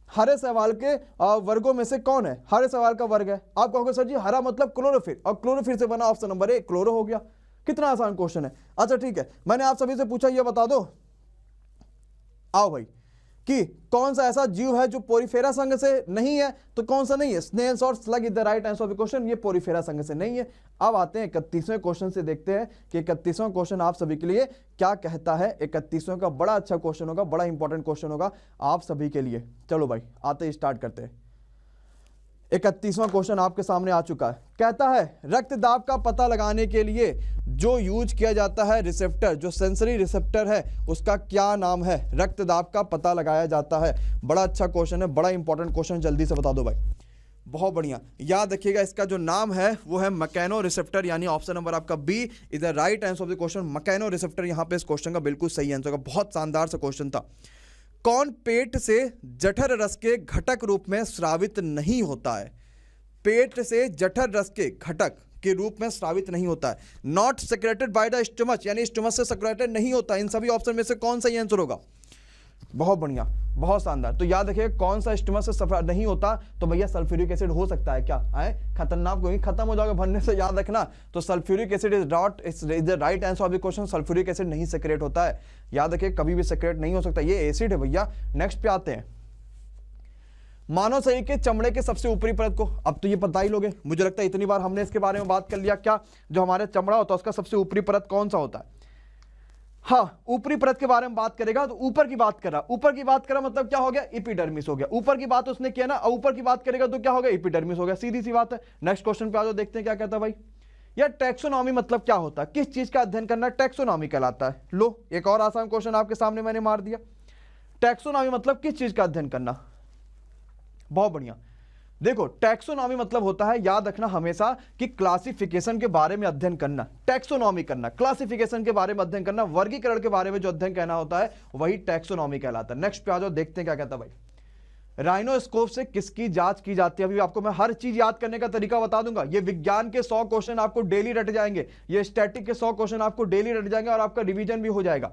हरे सवाल के वर्गों में से कौन है, हरे सवाल का वर्ग है। आप कहोगे सर जी हरा मतलब क्लोरोफिल, और क्लोरोफिल से बना ऑप्शन नंबर ए क्लोरो हो गया। कितना आसान क्वेश्चन है। अच्छा ठीक है, मैंने आप सभी से पूछा, ये बता दो, आओ भाई, कि कौन सा ऐसा जीव है जो पोरीफेरा संघ से नहीं है, तो कौन सा नहीं है, स्नेल्स और slug is the right answer of the question. ये पोरीफेरा संघ से नहीं है। अब आते हैं 31वें क्वेश्चन से, देखते हैं कि 31वां क्वेश्चन आप सभी के लिए क्या कहता है। 31वें का बड़ा अच्छा क्वेश्चन होगा, बड़ा इंपॉर्टेंट क्वेश्चन होगा आप सभी के लिए। चलो भाई आते ही स्टार्ट करते हैं। 31वां क्वेश्चन आपके सामने आ चुका है। कहता है रक्तदाब का पता लगाने के लिए जो यूज किया जाता है रिसेप्टर, जो सेंसरी रिसेप्टर है, उसका क्या नाम है। रक्तदाब का पता लगाया जाता है। बड़ा अच्छा क्वेश्चन है, बड़ा इंपॉर्टेंट क्वेश्चन, जल्दी से बता दो भाई। बहुत बढ़िया, याद रखिएगा इसका जो नाम है वो है मैकेनो रिसेप्टर, यानी ऑप्शन नंबर आपका B is the right answer of the question. Mechanoreceptor यहाँ पे इस क्वेश्चन का बिल्कुल सही आंसर होगा। बहुत शानदार सा क्वेश्चन था। कौन पेट से जठर रस के घटक रूप में स्रावित नहीं होता है। पेट से जठर रस के घटक के रूप में स्रावित नहीं होता है। Not secreted by the stomach, यानी स्टमच से सेक्रेटेड नहीं होता। इन सभी ऑप्शन में से कौन सा आंसर होगा। बहुत बढ़िया, बहुत शानदार। तो याद रखिए कौन सा स्टमच से सेक्रेटेड नहीं होता, तो भैया सल्फ्यूरिक एसिड हो सकता है। क्या है खतरनाक, कोई खत्म हो जाओगे भरने से, याद रखना। तो sulphuric acid is not is the right answer of the question. Sulphuric acid नहीं सेक्रेट होता है, याद रखिए कभी भी सेक्रेट नहीं हो सकता, ये एसिड है भैया। नेक्स्ट पे आते हैं, मानव शरीर के चमड़े के सबसे ऊपरी परत को, अब तो ये पता ही लोगे, मुझे लगता है इतनी बार हमने इसके बारे में बात कर लिया। क्या जो हमारे चमड़ा होता है उसका सबसे ऊपरी परत कौन सा होता है। हाँ, ऊपरी परत के बारे में बात करेगा तो ऊपर की बात करा, ऊपर की बात करा मतलब क्या हो गया, एपिडर्मिस हो गया। ऊपर की बात उसने किया ना, ऊपर की बात करेगा तो क्या हो गया, एपिडर्मिस हो गया। सीधी सी बात है। नेक्स्ट क्वेश्चन पे आ जाओ, देखते हैं क्या कहता है भाई। यार टैक्सोनॉमी मतलब क्या होता है, किस चीज का अध्ययन करना टैक्सोनॉमी कहलाता है। लो एक और आसान क्वेश्चन आपके सामने मैंने मार दिया। टैक्सोनॉमी मतलब किस चीज का अध्ययन करना। बहुत बढ़िया, देखो टैक्सोनॉमी मतलब होता है, याद रखना हमेशा, कि क्लासिफिकेशन के बारे में अध्ययन करना। टैक्सोनॉमी करना, क्लासिफिकेशन के बारे में अध्ययन करना, वर्गीकरण के बारे में जो अध्ययन कहना होता है वही टैक्सोनॉमी कहलाता है। नेक्स्ट पे आ जाओ, देखते हैं क्या कहता है भाई। राइनोस्कोप से किसकी जांच की जाती है? अभी आपको मैं हर चीज याद करने का तरीका बता दूंगा। ये विज्ञान के 100 क्वेश्चन आपको डेली रट जाएंगे, ये स्टैटिक के 100 क्वेश्चन आपको डेली रट जाएंगे और आपका रिवीजन भी हो जाएगा।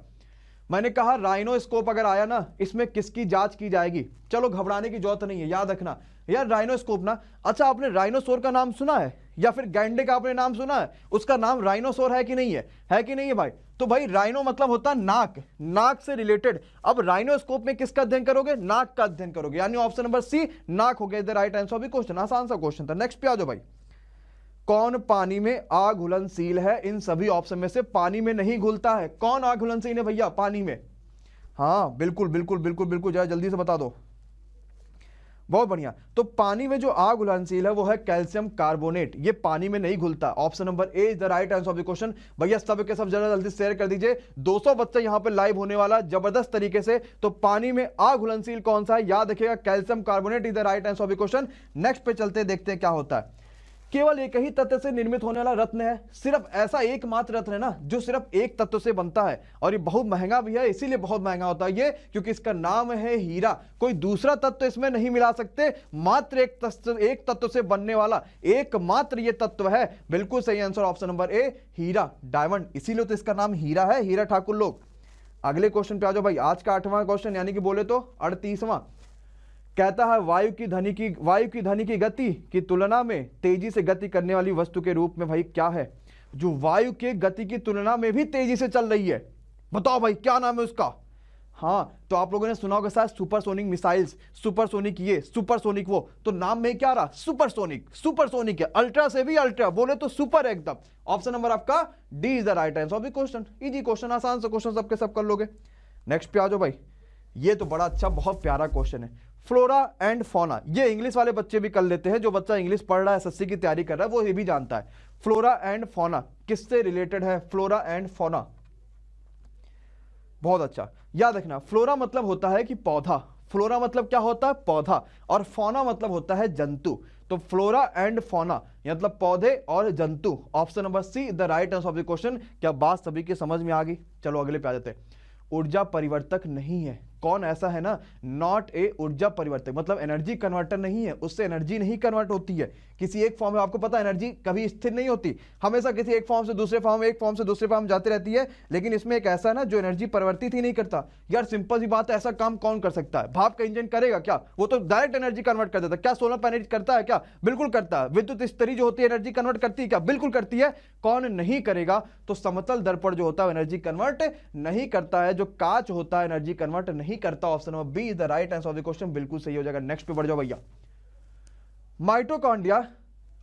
मैंने कहा राइनोस्कोप अगर आया ना, इसमें किसकी जांच की जाएगी? चलो घबराने की जरूरत नहीं है, याद रखना यार राइनोस्कोप ना। अच्छा, आपने राइनोसोर का नाम सुना है या फिर गैंडे का आपने नाम सुना है? उसका नाम राइनोसोर है कि नहीं है? है कि नहीं है भाई? तो भाई राइनो मतलब होता है नाक, नाक से रिलेटेड। अब राइनोस्कोप में किसका अध्ययन करोगे? नाक का अध्ययन करोगे, यानी ऑप्शन नंबर सी नाक हो गया the right answer of the question. आसान सा क्वेश्चन था। नेक्स्ट पे आ जाओ भाई। कौन पानी में अघुलनशील है? इन सभी ऑप्शन में से पानी में नहीं घुलता है। कौन अघुलनशील है भैया पानी में? हाँ बिल्कुल बिल्कुल बिल्कुल बिल्कुल, जरा जल्दी से बता दो। बहुत बढ़िया। तो पानी में जो अघुलनशील है वो है कैल्शियम कार्बोनेट, ये पानी में नहीं घुलता। Option number A is the right answer of the question. भैया सब के सब जरा जल्दी शेयर कर दीजिए, 200 बच्चे यहां पे लाइव होने वाला जबरदस्त तरीके से। तो पानी में अघुलनशील कौन सा है? याद रखिएगा calcium carbonate is the right answer of the question. Next पे चलते देखते हैं क्या होता है। केवल एक ही तत्व से निर्मित होने वाला रत्न है, सिर्फ ऐसा एकमात्र रत्न है ना जो सिर्फ एक तत्व से बनता है, और ये बहुत महंगा भी है, इसीलिए बहुत महंगा होता है ये, क्योंकि इसका नाम है हीरा। कोई दूसरा तत्व इसमें नहीं मिला सकते, मात्र एक तत्व से बनने वाला एकमात्र ये तत्व है। बिल्कुल सही आंसर ऑप्शन नंबर ए हीरा, डायमंड, इसीलिए तो इसका नाम हीरा है, हीरा ठाकुर लोग। अगले क्वेश्चन पे आ जाओ भाई। आज का 8वां क्वेश्चन, यानी कि बोले तो 38वां। कहता है वायु की ध्वनि की गति की तुलना में तेजी से गति करने वाली वस्तु के रूप में भाई क्या है? जो वायु के गति की तुलना में भी तेजी से चल रही है, बताओ भाई क्या नाम है उसका? हाँ, तो आप लोगों ने सुना होगा शायद सुपरसोनिक मिसाइल्स, सुपरसोनिक ये, सुपरसोनिक वो। तो नाम में क्या रहा? सुपरसोनिक। सुपरसोनिक है, अल्ट्रा से भी अल्ट्रा, बोले तो सुपर एकदम। ऑप्शन नंबर आपका D is the right answer of the question. Easy question, आसान से क्वेश्चन सबके सब कर लोगे। नेक्स्ट पे आ जाओ भाई। ये तो बड़ा अच्छा बहुत प्यारा क्वेश्चन है। फ्लोरा एंड फौना, ये इंग्लिश वाले बच्चे भी कर लेते हैं, जो बच्चा इंग्लिश पढ़ रहा है, एसएससी की तैयारी कर रहा है, वो ये भी जानता है। फ्लोरा एंड फौना किससे रिलेटेड है? फ्लोरा एंड फौना, बहुत अच्छा याद रखना। फ्लोरा मतलब होता है कि पौधा, फ्लोरा मतलब क्या होता है? पौधा, और फौना मतलब होता है जंतु। तो फ्लोरा एंड फौना मतलब पौधे और जंतु। Option number see the right answer of the question. क्या बात सभी के समझ में आ गई? चलो अगले पे आ जाते हैं। ऊर्जा परिवर्तक नहीं है, कौन ऐसा है ना? नॉट ए ऊर्जा परिवर्तक, मतलब एनर्जी कन्वर्टर नहीं है, उससे एनर्जी नहीं कन्वर्ट होती है किसी एक फॉर्म में। आपको पता है एनर्जी कभी स्थिर नहीं होती, हमेशा किसी एक फॉर्म से दूसरे फॉर्म, एक फॉर्म से दूसरे फॉर्म जाती रहती है। लेकिन इसमें एक ऐसा है ना जो एनर्जी परिवर्तित ही नहीं करता। यार सिंपल सी बात है, ऐसा काम कौन कर सकता है? भाप का इंजन करेगा क्या? वो तो डायरेक्ट एनर्जी कन्वर्ट कर देता है। क्या सोलर पैनल करता है क्या? बिल्कुल करता है। विद्युत स्तरी जो होती है एनर्जी कन्वर्ट करती है क्या? बिल्कुल करती है। कौन नहीं करेगा? तो समतल दर्पण जो होता है एनर्जी कन्वर्ट नहीं करता है, जो कांच होता है एनर्जी कन्वर्ट नहीं करता। Option number B is the right answer of the question, बिल्कुल सही हो जाएगा। नेक्स्ट पे बढ़ जाओ भैया। माइटोकॉन्ड्रिया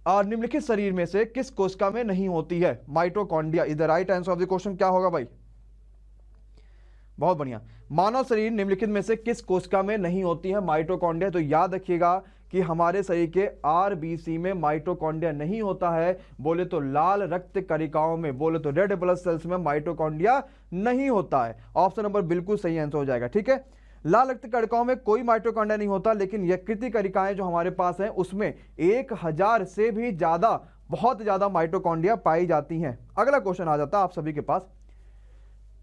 निम्नलिखित शरीर में से किस कोशिका में नहीं होती है? Mitochondria is the right answer of the question. क्या होगा भाई? बहुत बढ़िया। मानव शरीर निम्नलिखित में से किस कोशिका में नहीं होती है? माइटोकॉन्ड्रिया। तो याद रखिएगा कि हमारे शरीर के आरबीसी में माइटोकॉन्ड्रिया नहीं होता है। बोले तो लाल रक्त कणिकाओं में, बोले तो रेड ब्लड सेल्स में माइटोकॉन्ड्रिया नहीं होता है। ऑप्शन नंबर बिल्कुल सही आंसर हो जाएगा। ठीक है, लाल रक्त कणिकाओं में कोई माइटोकॉन्ड्रिया नहीं होता, लेकिन यकृत कणिकाएं जो हमारे पास हैं उसमें 1000 से भी ज्यादा, बहुत ज्यादा माइटोकॉन्ड्रिया पाई जाती हैं। अगला क्वेश्चन आ जाता है आप सभी के पास।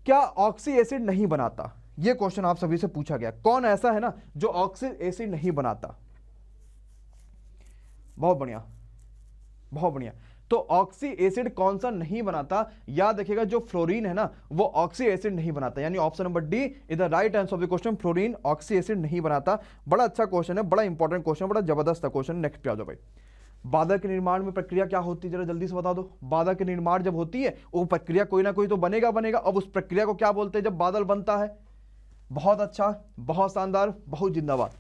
क्या ऑक्सी एसिड नहीं बनाता? यह क्वेश्चन आप सभी से पूछा गया। कौन ऐसा है ना जो ऑक्सी एसिड नहीं बनाता? बहुत बढ़िया, बहुत बढ़िया। तो ऑक्सी एसिड कौन सा नहीं बनाता? याद रखिएगा जो फ्लोरीन है ना वो ऑक्सी एसिड नहीं बनाता, यानी option number D is the right answer of the question. Fluorine oxy acid नहीं बनाता। बड़ा अच्छा क्वेश्चन है, बड़ा इंपॉर्टेंट क्वेश्चन, बड़ा जबरदस्त क्वेश्चन। नेक्स्ट पे आ जाओ भाई। बादल के निर्माण में प्रक्रिया क्या होती है? जरा जल्दी से बता दो। बादल के निर्माण जब होती है वो प्रक्रिया कोई ना कोई तो बनेगा बनेगा। अब उस प्रक्रिया को क्या बोलते हैं जब बादल बनता है? बहुत अच्छा, बहुत शानदार, बहुत जिंदाबाद।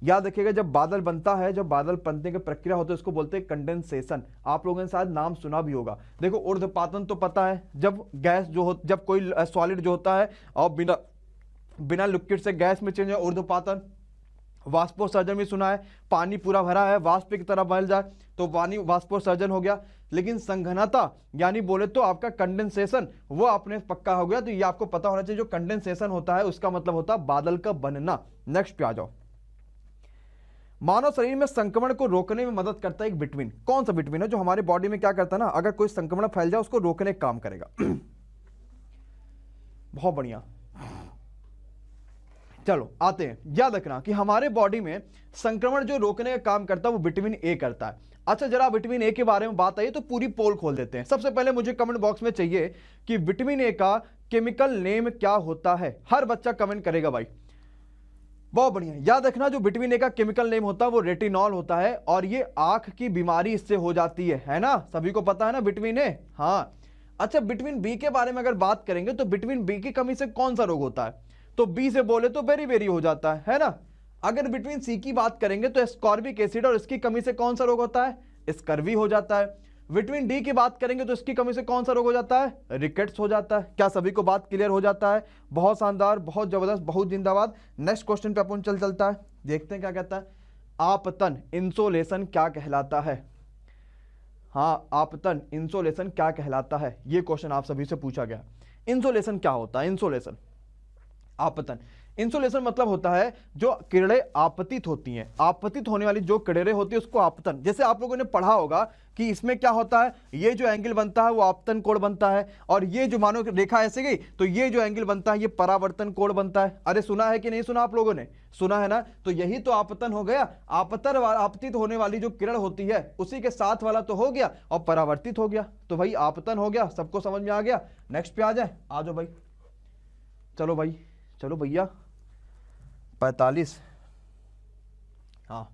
याद रखिएगा जब बादल बनता है, जब बादल बनने की प्रक्रिया होती है उसको बोलते हैं कंडेंसेशन। आप लोगों ने शायद नाम सुना भी होगा। देखो ऊर्ध्वपातन तो पता है, जब गैस जो हो, जब कोई सॉलिड जो होता है और बिना लिक्विड से गैस में चेंज है, ऊर्ध्वपातन। वाष्पोत्सर्जन भी सुना है, पानी पूरा भरा है वाष्प की तरह बह जाए तो पानी वाष्पोत्सर्जन हो गया। लेकिन संघनता यानी बोले तो आपका कंडेंसेशन वो आपने पक्का हो गया। तो ये आपको पता होना चाहिए, जो कंडेंसेशन होता है उसका मतलब होता है बादल का बनना। नेक्स्ट पे आ जाओ। मानव शरीर में संक्रमण को रोकने में मदद करता है एक विटामिन। कौन सा विटामिन है जो हमारे बॉडी में क्या करता है ना, अगर कोई संक्रमण फैल जाए उसको रोकने का काम करेगा? बहुत बढ़िया, चलो आते हैं। याद रखना कि हमारे बॉडी में संक्रमण जो रोकने का काम करता है वो विटामिन ए करता है। अच्छा, जरा विटामिन ए के बारे में बात आई तो पूरी पोल खोल देते हैं। सबसे पहले मुझे कमेंट बॉक्स में चाहिए कि विटामिन ए का केमिकल नेम क्या होता है। हर बच्चा कमेंट करेगा भाई, बहुत बढ़िया। याद रखना जो विटामिन ए का केमिकल नेम होता है वो रेटिनॉल होता है, और ये आंख की बीमारी इससे हो जाती है ना, सभी को पता है ना विटामिन ए। हाँ, अच्छा विटामिन बी के बारे में अगर बात करेंगे तो विटामिन बी की कमी से कौन सा रोग होता है, तो बी से बोले तो बेरी हो जाता है ना। अगर विटामिन सी की बात करेंगे तो एस्कॉर्बिक एसिड, और इसकी कमी से कौन सा रोग होता है, स्कर्वी हो जाता है। विटामिन डी की बात करेंगे तो इसकी कमी से कौन सा रोग हो जाता है, रिकेट्स हो जाता है। क्या सभी को बात क्लियर हो जाता है? बहुत शानदार, बहुत जबरदस्त, बहुत जिंदाबाद। नेक्स्ट क्वेश्चन पे अपन चलता है, देखते हैं क्या कहता है। आपतन इंसोलेशन क्या कहलाता है? हाँ, आपतन इंसोलेशन क्या कहलाता है, ये क्वेश्चन आप सभी से पूछा गया। इंसोलेशन क्या होता है? इंसोलेशन, आपतन, इंसुलेशन मतलब होता है जो किरणें आपतित होती हैं, आपतित होने वाली जो किरणें होती है उसको आपतन। जैसे आप लोगों ने पढ़ा होगा कि इसमें क्या होता है, ये जो एंगल बनता है वो आपतन कोण बनता है, और ये जो मानो रेखा ऐसे गई तो ये जो एंगल बनता है ये परावर्तन कोण बनता है। अरे सुना है कि नहीं सुना? आप लोगों ने सुना है ना? तो यही तो आपतन हो गया। आपतन, आपतित होने वाली जो किरण होती है उसी के साथ वाला तो हो गया, और परावर्तित हो गया, तो भाई आपतन हो गया। सबको समझ में आ गया? नेक्स्ट पे आ जाए, आ जाओ भाई, चलो भाई, चलो भैया 45। हाँ,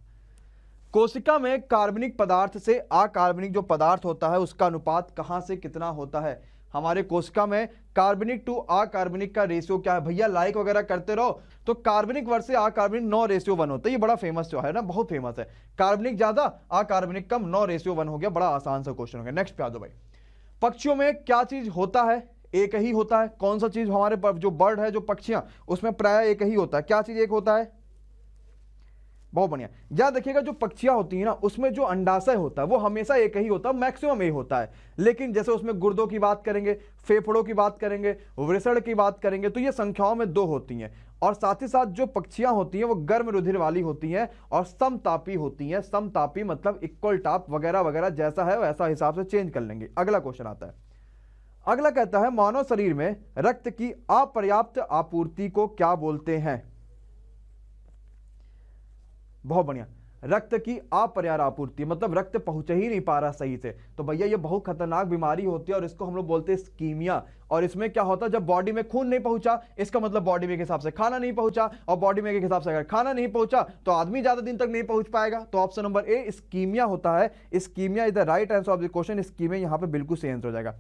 कोशिका में कार्बनिक पदार्थ से अकार्बनिक जो पदार्थ होता है उसका अनुपात कहां से कितना होता है? हमारे कोशिका में कार्बनिक टू अकार्बनिक का रेशियो क्या है? भैया लाइक वगैरह करते रहो। तो कार्बनिक वर्सेस अकार्बनिक 9:1 होता है। ये बड़ा फेमस जो है ना, बहुत फेमस है। कार्बनिक ज्यादा अकार्बनिक कम, 9:1 हो गया। बड़ा आसान सा क्वेश्चन हो गया। नेक्स्ट पे आ जाओ भाई। पक्षियों में क्या चीज होता है? एक ही होता है। कौन सा चीज? हमारे जो बर्ड है, जो पक्षियां, उसमें प्राय एक ही होता है। क्या चीज एक होता है? बहुत बढ़िया। याद रखिएगा जो पक्षियां होती है ना उसमें जो अंडाशय होता है वो हमेशा एक ही होता है, मैक्सिमम एक होता है। लेकिन जैसे उसमें गुर्दों की बात करेंगे, फेफड़ों की बात करेंगे, वृषण की बात करेंगे तो ये संख्याओं में 2 होती हैं। और साथ ही साथ जो पक्षियां होती हैं वो गर्म रुधिर वाली होती हैं और समतापी होती हैं। समतापी मतलब इक्वल टाप वगैरह वगैरह, जैसा है वैसा हिसाब से चेंज कर लेंगे। अगला क्वेश्चन आता है। अगला कहता है मानव शरीर में रक्त की अपर्याप्त आपूर्ति को क्या बोलते हैं? बहुत बढ़िया। रक्त की अपर्याप्त आपूर्ति मतलब रक्त पहुंच ही नहीं पा रहा सही से, तो भैया ये बहुत खतरनाक बीमारी होती है और इसको हम लोग बोलते हैं स्कीमिया। और इसमें क्या होता है, जब बॉडी में खून नहीं पहुंचा इसका मतलब बॉडी में के हिसाब से खाना नहीं पहुंचा, और बॉडी में के हिसाब से अगर खाना नहीं पहुंचा तो आदमी ज्यादा दिन तक नहीं पहुंच पाएगा। तो ऑप्शन नंबर ए स्कीमिया होता है। Ischaemia is the right answer of the question. Ischaemia यहां पे बिल्कुल सही आंसर हो जाएगा।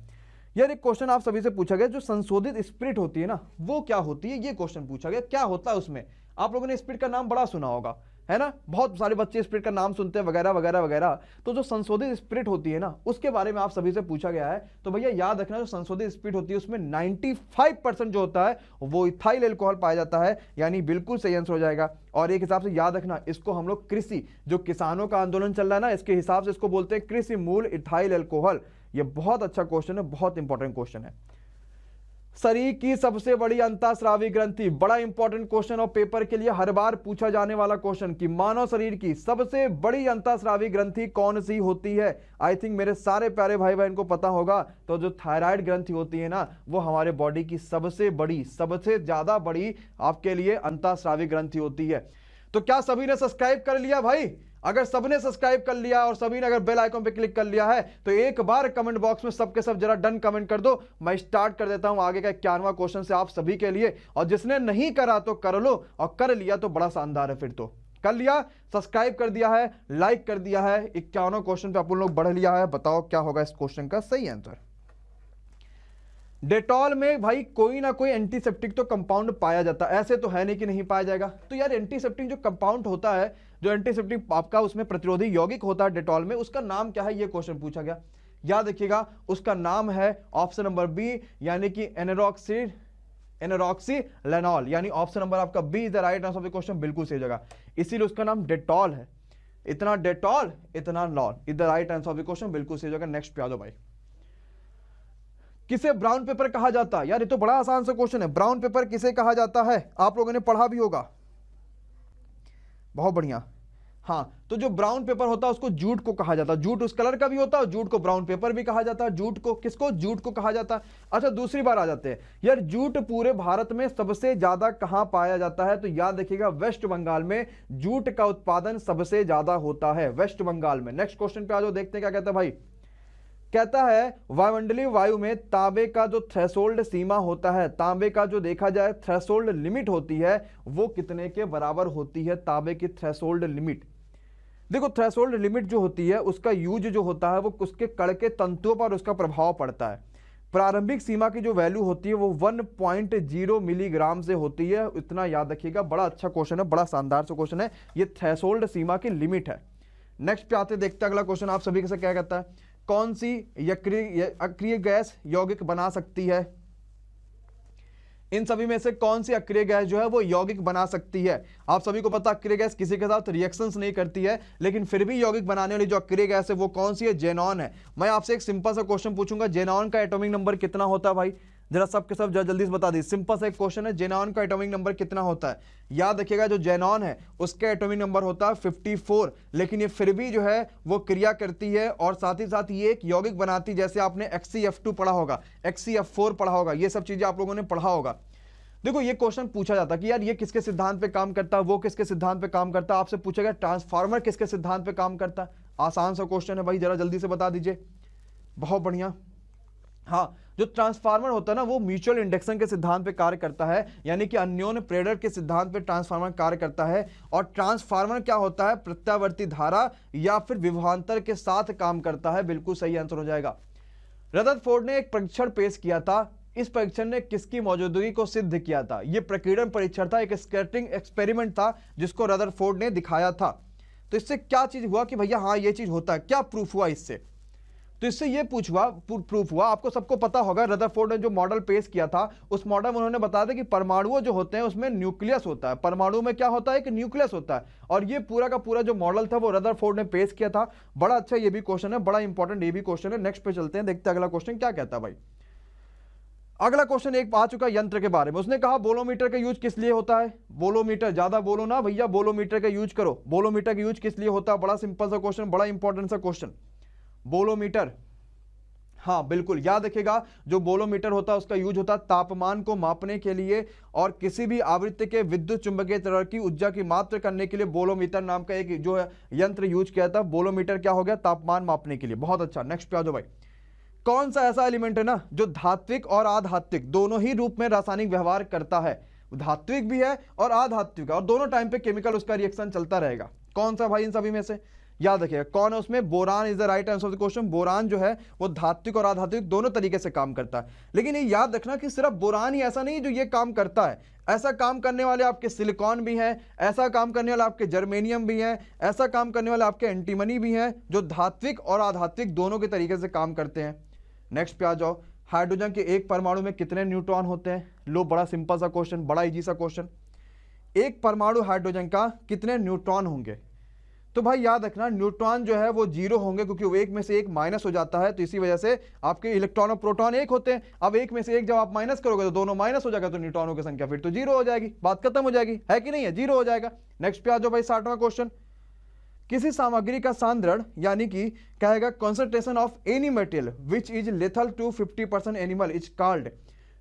यार एक क्वेश्चन आप सभी से पूछा गया, जो संशोधित स्पिरिट होती है ना वो क्या होती है? ये क्वेश्चन पूछा गया, क्या होता है उसमें? आप लोगों ने स्पिरिट का नाम बड़ा सुना होगा, है ना? बहुत सारे बच्चे स्पिरिट का नाम सुनते हैं वगैरह वगैरह वगैरह। तो जो संशोधित स्पिरिट होती है ना उसके बारे में आप सभी से पूछा गया है। तो भैया याद रखना जो संशोधित स्पिरिट होती है उसमें 95% जो होता है वो इथाइल एल्कोहल पाया जाता है, यानी बिल्कुल सही आंसर हो जाएगा। और एक हिसाब से याद रखना इसको हम लोग कृषि, जो किसानों का आंदोलन चल रहा है ना, इसके हिसाब से इसको बोलते हैं कृषि मूल इथाइल एल्कोहल। ये बहुत अच्छा क्वेश्चन है, बहुत इंपॉर्टेंट क्वेश्चन है। शरीर की सबसे बड़ी अंतःस्रावी ग्रंथि, बड़ा इंपॉर्टेंट क्वेश्चन और पेपर के लिए हर बार पूछा जाने वाला क्वेश्चन कि मानव शरीर की सबसे बड़ी अंतःस्रावी ग्रंथि कौन सी होती है? आई थिंक मेरे सारे प्यारे भाई बहन को पता होगा। तो जो थायराइड ग्रंथि होती है ना वो हमारे बॉडी की सबसे बड़ी, सबसे ज्यादा बड़ी आपके लिए अंतःस्रावी ग्रंथि होती है। तो क्या सभी ने सब्सक्राइब कर लिया भाई? अगर सबने सब्सक्राइब कर लिया और सभी ने अगर बेल आइकन पे क्लिक कर लिया है तो एक बार कमेंट बॉक्स में सबके सब जरा डन कमेंट कर दो। मैं स्टार्ट कर देता हूं आगे का 51वां क्वेश्चन से आप सभी के लिए। और जिसने नहीं करा तो कर लो, और कर लिया तो बड़ा शानदार है। फिर तो कर लिया, सब्सक्राइब कर दिया है, लाइक कर दिया है, 51वां क्वेश्चन पे अपन लोग बढ़ लिया है। बताओ क्या होगा इस क्वेश्चन का सही आंसर? डेटॉल में भाई कोई ना कोई एंटीसेप्टिक तो कंपाउंड पाया जाता है, ऐसे तो है नहीं कि नहीं पाया जाएगा। तो यार एंटीसेप्टिक जो कंपाउंड होता है, जो एंटीसेप्टिक आपका उसमें प्रतिरोधी यौगिक होता है डेटॉल में, उसका नाम क्या है? ये क्वेश्चन पूछा गया। याद रखिएगा उसका नाम है ऑप्शन नंबर बी, यानी कि एनोरॉक्सीलेनॉल, यानी ऑप्शन नंबर आपका B is the right answer of the question. बिल्कुल सही जगह, इसीलिए उसका नाम डेटॉल है। इतना डेटॉल इतना lol is the right answer of the question. बिल्कुल सही जगह। नेक्स्ट पे आ जाओ भाई। किसे ब्राउन पेपर कहा जाता है? यार ये तो बड़ा आसान सा क्वेश्चन है। ब्राउन पेपर किसे कहा जाता है? आप लोगों ने पढ़ा भी होगा। बहुत बढ़िया। हाँ, तो जो ब्राउन पेपर होता है उसको जूट को कहा जाता है। जूट उस कलर का भी होता है और जूट को ब्राउन पेपर भी कहा जाता है। जूट को किसको? जूट को कहा जाता है। अच्छा, दूसरी बार आ जाते हैं यार, जूट पूरे भारत में सबसे ज्यादा कहां पाया जाता है? तो याद रखिएगा, वेस्ट बंगाल में जूट का उत्पादन सबसे ज्यादा होता है, वेस्ट बंगाल में। नेक्स्ट क्वेश्चन पे आ जाओ, देखते हैं क्या कहता है भाई। कहता है वायुमंडलीय वायु में तांबे का जो थ्रेशोल्ड सीमा होता है, तांबे का जो देखा जाए थ्रेशोल्ड लिमिट होती है, वो कितने के बराबर होती है? तांबे की थ्रेशोल्ड लिमिट। देखो, थ्रेशोल्ड लिमिट जो होती है उसका यूज जो होता है वो उसके कण के तंतुओं पर उसका प्रभाव पड़ता है। प्रारंभिक सीमा की जो वैल्यू होती है वो 1.0 मिलीग्राम से होती है, इतना याद रखिएगा। बड़ा अच्छा क्वेश्चन है, बड़ा शानदार सा क्वेश्चन है, ये थ्रेशोल्ड सीमा की लिमिट है। नेक्स्ट पे आते देखते अगला क्वेश्चन आप सभी से क्या कहता है। कौन सी अक्रिय गैस यौगिक बना सकती है? इन सभी में से कौन सी अक्रिय गैस जो है वो यौगिक बना सकती है? आप सभी को पता अक्रिय गैस किसी के साथ रिएक्शंस नहीं करती है, लेकिन फिर भी यौगिक बनाने वाली जो अक्रिय गैस है वो कौन सी है? जेनॉन है। मैं आपसे एक सिंपल सा क्वेश्चन पूछूंगा, जेनॉन का एटॉमिक नंबर कितना होता है भाई? जरा सबके सब जल्दी से बता दी। सिंपल सा एक क्वेश्चन है, जेनॉन का एटॉमिक नंबर कितना होता है? याद रखिएगा, जो जेनॉन है उसका एटॉमिक नंबर होता है 54, लेकिन ये फिर भी जो है वो क्रिया करती है और साथ ही साथ ये एक यौगिक बनाती है। जैसे आपने HCF2 पढ़ा होगा, HCF4 पढ़ा होगा, ये सब चीजें आप लोगों ने पढ़ा होगा। देखो, ये क्वेश्चन पूछा जाता है कि यार ये किसके सिद्धांत पे काम करता है, वो किसके सिद्धांत पे काम करता है। आपसे पूछा गया ट्रांसफार्मर किसके सिद्धांत पे काम करता है? आसान सा क्वेश्चन है भाई, जरा जल्दी से बता दीजिए। बहुत बढ़िया। हाँ, जो ट्रांसफार्मर होता है ना वो म्यूचुअल इंडक्शन के सिद्धांत पे कार्य करता है, यानी कि अन्योन्य प्रेरक के सिद्धांत पे ट्रांसफार्मर कार्य करता है। और ट्रांसफार्मर क्या होता है? प्रत्यावर्ती धारा या फिर विभवांतर के साथ काम करता है। बिल्कुल सही आंसर हो जाएगा। रदरफोर्ड ने एक परीक्षण पेश किया था, इस परीक्षण ने किसकी मौजूदगी को सिद्ध किया था? यह प्रकीर्णन परीक्षण था, एक स्कैटरिंग एक्सपेरिमेंट था जिसको रदरफोर्ड ने दिखाया था। तो इससे क्या चीज हुआ कि भैया हाँ ये चीज होता है? क्या प्रूफ हुआ इससे? तो इससे ये प्रूफ हुआ, आपको सबको पता होगा, रदरफोर्ड ने जो मॉडल पेश किया था उस मॉडल में उन्होंने बताया था कि परमाणु जो होते हैं उसमें न्यूक्लियस होता है। परमाणु में क्या होता है? एक न्यूक्लियस होता है। और ये पूरा का पूरा जो मॉडल था वो रदरफोर्ड ने पेश किया था। बड़ा अच्छा ये भी क्वेश्चन है, बड़ा इंपॉर्टेंट ये भी क्वेश्चन है। नेक्स्ट पे चलते हैं, देखते हैं अगला क्वेश्चन क्या कहता है भाई। अगला क्वेश्चन एक आ चुका यंत्र के बारे में। उसने कहा बोलोमीटर का यूज किस लिए होता है? बोलोमीटर, ज्यादा बोलो ना भैया, बोलोमीटर का यूज करो। बोलोमीटर का यूज किस लिए होता है? बड़ा सिंपल सा क्वेश्चन, बड़ा इंपॉर्टेंट सा क्वेश्चन। बोलोमीटर, हाँ बिल्कुल याद रखिएगा, जो बोलोमीटर होता है उसका यूज होता है तापमान को मापने के लिए और किसी भी आवृत्ति के विद्युत चुंबकीय तरंग की ऊर्जा की मात्रा करने के लिए बोलोमीटर नाम का एक जो है यंत्र यूज किया था। बोलोमीटर क्या हो गया? तापमान मापने के लिए। बहुत अच्छा। नेक्स्ट पे आ जाओ भाई। कौन सा ऐसा एलिमेंट है ना जो धात्विक और आधात्विक दोनों ही रूप में रासायनिक व्यवहार करता है? धात्विक भी है और आधात्विक, और दोनों टाइम पे केमिकल उसका रिएक्शन चलता रहेगा। कौन सा भाई इन सभी में से? याद रखिएगा कौन है उसमें? Boron is the right answer of the question. Boron जो है वो धात्विक और आधात्विक दोनों तरीके से काम करता है। लेकिन ये याद रखना कि सिर्फ बोरान ही ऐसा नहीं जो ये काम करता है, ऐसा काम करने वाले आपके सिलिकॉन भी हैं, ऐसा काम करने वाले आपके जर्मेनियम भी हैं, ऐसा काम करने वाले आपके एंटीमनी भी हैं, जो धात्विक और आधात्विक दोनों के तरीके से काम करते हैं। नेक्स्ट पे आ जाओ। हाइड्रोजन के एक परमाणु में कितने न्यूट्रॉन होते हैं? लो, बड़ा सिंपल सा क्वेश्चन, बड़ा इजी सा क्वेश्चन। एक परमाणु हाइड्रोजन का कितने न्यूट्रॉन होंगे? तो भाई याद रखना न्यूट्रॉन जो है वो 0 होंगे, क्योंकि वो एक में से एक माइनस हो जाता है, तो इसी वजह से आपके इलेक्ट्रॉन और प्रोटॉन एक होते हैं। अब एक में से एक जब आप माइनस करोगे तो दोनों माइनस हो जाएगा, तो न्यूट्रॉनों की संख्या फिर तो 0 हो जाएगी, बात खत्म हो जाएगी, है कि नहीं है? 0 हो जाएगा। नेक्स्ट पे आ जाओ भाई, 60वां क्वेश्चन। किसी सामग्री का सांद्रण यानी कि कहेगा concentration of any material which is lethal to 50% animal is called,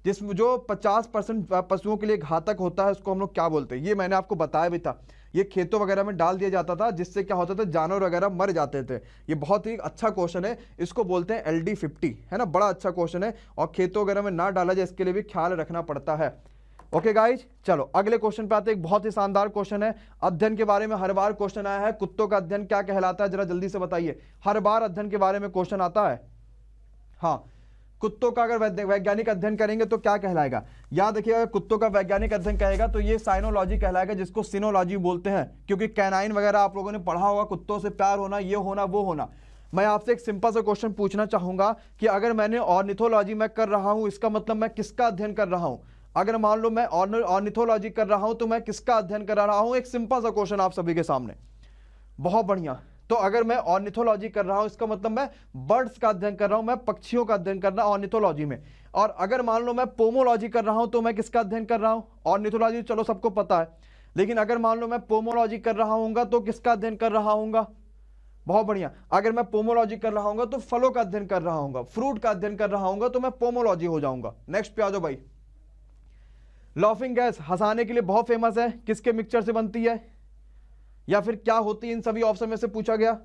जिसमें जो 50% पशुओं के लिए घातक होता है उसको हम लोग क्या बोलते हैं? ये मैंने आपको बताया भी था, ये खेतों वगैरह में डाल दिया जाता था जिससे क्या होता था? जानवर वगैरह मर जाते थे। ये बहुत ही अच्छा क्वेश्चन है, इसको बोलते हैं LD50, है ना? बड़ा अच्छा क्वेश्चन है और खेतों वगैरह में ना डाला जाए इसके लिए भी ख्याल रखना पड़ता है। ओके गाइज, चलो अगले क्वेश्चन पे आते हैं। एक बहुत ही शानदार क्वेश्चन है, अध्ययन के बारे में हर बार क्वेश्चन आया है। कुत्तों का अध्ययन क्या कहलाता है? जरा जल्दी से बताइए। हर बार अध्ययन के बारे में क्वेश्चन आता है। हाँ, कुत्तों का अगर वैज्ञानिक अध्ययन करेंगे तो क्या कहलाएगा? याद रखिएगा, कुत्तों का वैज्ञानिक अध्ययन कहेगा तो ये साइनोलॉजी कहलाएगा, जिसको सिनोलॉजी बोलते हैं, क्योंकि कैनाइन वगैरह आप लोगों ने पढ़ा होगा, कुत्तों से प्यार होना, ये होना वो होना। मैं आपसे एक सिंपल सा क्वेश्चन पूछना चाहूंगा कि अगर मैंने ऑर्निथोलॉजी में कर रहा हूं, इसका मतलब मैं किसका अध्ययन कर रहा हूं? अगर मान लो मैं ऑर्निथोलॉजी कर रहा हूं तो मैं किसका अध्ययन कर रहा हूं? एक सिंपल सा क्वेश्चन आप सभी के सामने। बहुत बढ़िया। तो अगर मैं ऑर्निथोलॉजी कर रहा हूं इसका मतलब मैं बर्ड्स का अध्ययन कर रहा हूं, मैं पक्षियों का अध्ययन कर रहा हूं ऑर्निथोलॉजी में। और अगर मान लो मैं पोमोलॉजी कर रहा हूं तो मैं किसका अध्ययन कर रहा हूं? ऑर्निथोलॉजी चलो सबको पता है। लेकिन अगर मान लो मैं पोमोलॉजी कर रहा हूंगा तो किसका अध्ययन कर रहा हूंगा? बहुत बढ़िया। अगर मैं पोमोलॉजी कर रहा हूंगा तो फलों का अध्ययन कर रहा हूंगा, फ्रूट का अध्ययन कर रहा हूंगा, तो मैं पोमोलॉजी हो जाऊंगा। नेक्स्ट पे आ जाओ भाई। लाफिंग गैस हंसाने के लिए बहुत फेमस है, किसके मिक्सचर से बनती है या फिर क्या होती है? इन सभी ऑप्शन में से पूछा गया।